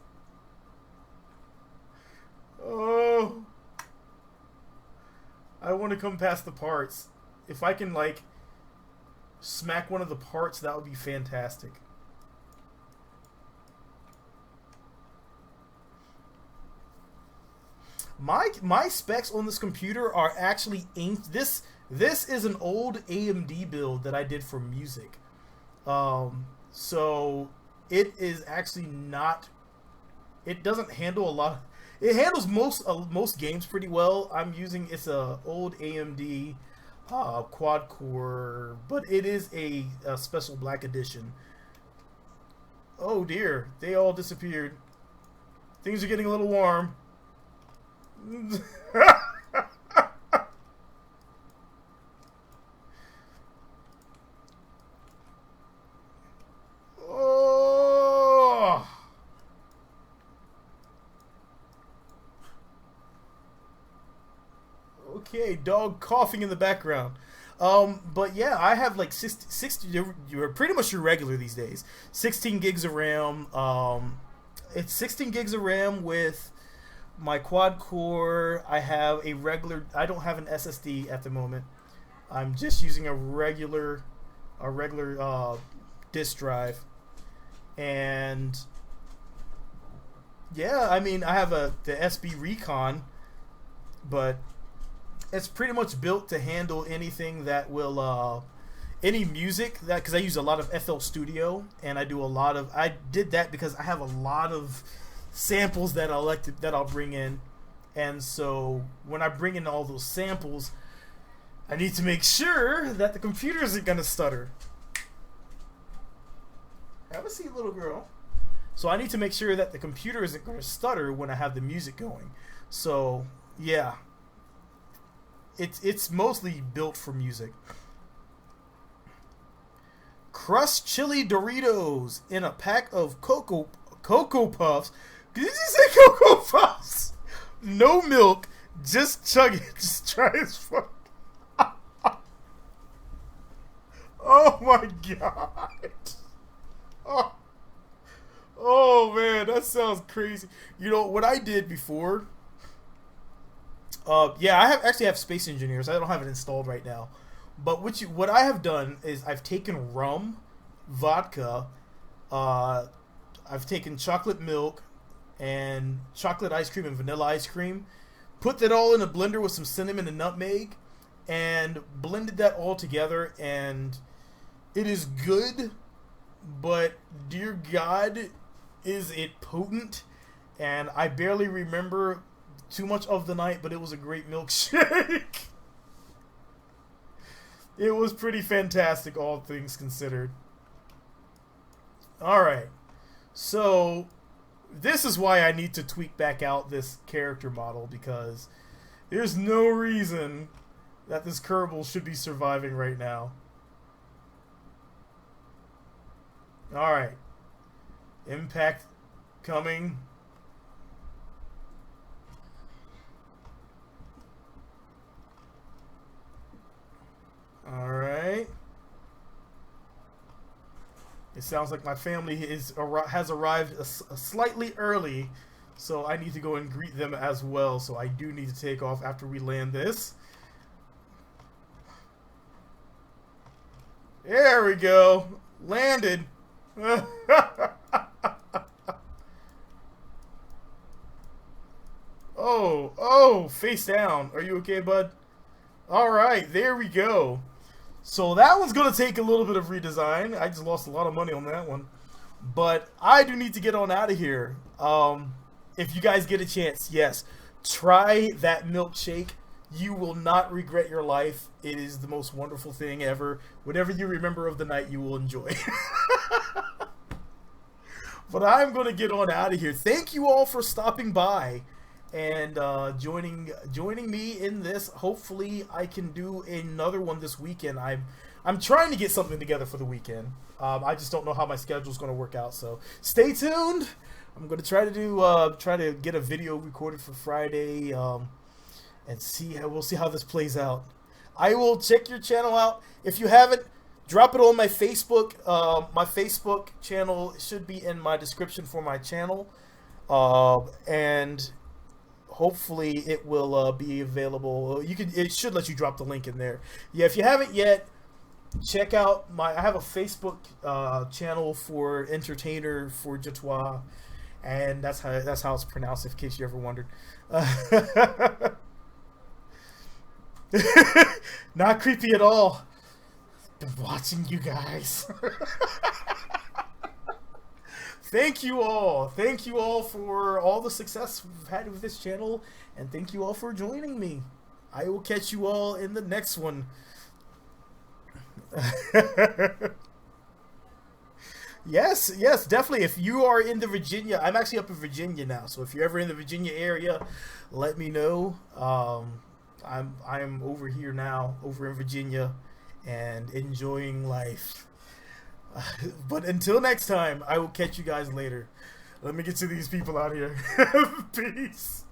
Oh. I want to come past the parts. If I can, like, smack one of the parts, that would be fantastic. My specs on this computer are actually inked. This is an old AMD build that I did for music. So it is actually not. It doesn't handle a lot. It handles most games pretty well. It's a old AMD quad core, but it is a special black edition. Oh dear, they all disappeared. Things are getting a little warm. Oh. Okay, dog coughing in the background. But yeah, I have like 60 you're pretty much your regular these days. 16 gigs of RAM. It's 16 gigs of RAM with my quad core. I have a regular. I don't have an SSD at the moment. I'm just using a regular disk drive, and yeah, I mean I have the SB Recon, but it's pretty much built to handle anything that will any music that, because I use a lot of FL Studio, and I did that because I have a lot of samples that I'll bring in, and so when I bring in all those samples, I need to make sure that the computer isn't gonna stutter. Have a seat, little girl. So I need to make sure that the computer isn't gonna stutter when I have the music going. So yeah, it's mostly built for music. Crushed chili Doritos in a pack of Cocoa Puffs. Did you say Cocoa Puffs? No milk, just chug it. Just try as fuck. Oh my god. Oh man, that sounds crazy. You know what I did before? Yeah, I actually have Space Engineers. I don't have it installed right now. But what I have done is I've taken rum, vodka, I've taken chocolate milk, and chocolate ice cream and vanilla ice cream, put that all in a blender with some cinnamon and nutmeg, and blended that all together, and it is good, but dear God, is it potent. And I barely remember too much of the night, but it was a great milkshake. It was pretty fantastic, all things considered. Alright, so this is why I need to tweak back out this character model, because there's no reason that this Kerbal should be surviving right now. Alright. Impact coming. Alright. It sounds like my family has arrived slightly early, so I need to go and greet them as well. So I do need to take off after we land this. There we go. Landed. Oh, face down. Are you okay, bud? Alright, there we go. So that one's going to take a little bit of redesign. I just lost a lot of money on that one. But I do need to get on out of here. If you guys get a chance, yes, try that milkshake. You will not regret your life. It is the most wonderful thing ever. Whatever you remember of the night, you will enjoy. But I'm going to get on out of here. Thank you all for stopping by and joining me in this. Hopefully I can do another one this weekend. I'm trying to get something together for the weekend. I just don't know how my schedule is going to work out, so stay tuned. I'm going to try to get a video recorded for Friday, and we'll see how this plays out. I will check your channel out. If you haven't, drop it on my Facebook. My Facebook channel should be in my description for my channel, and hopefully it will be available. It should let you drop the link in there. Yeah, if you haven't yet, check out I have a Facebook channel for Entertainer for Jatois, and that's how it's pronounced, in case you ever wondered. Not creepy at all. Been watching you guys. Thank you all. Thank you all for all the success we've had with this channel, and thank you all for joining me. I will catch you all in the next one. Yes, definitely. If you are in the Virginia, I'm actually up in Virginia now, so if you're ever in the Virginia area, let me know. I'm over here now, over in Virginia, and enjoying life. But until next time, I will catch you guys later. Let me get to these people out here. Peace.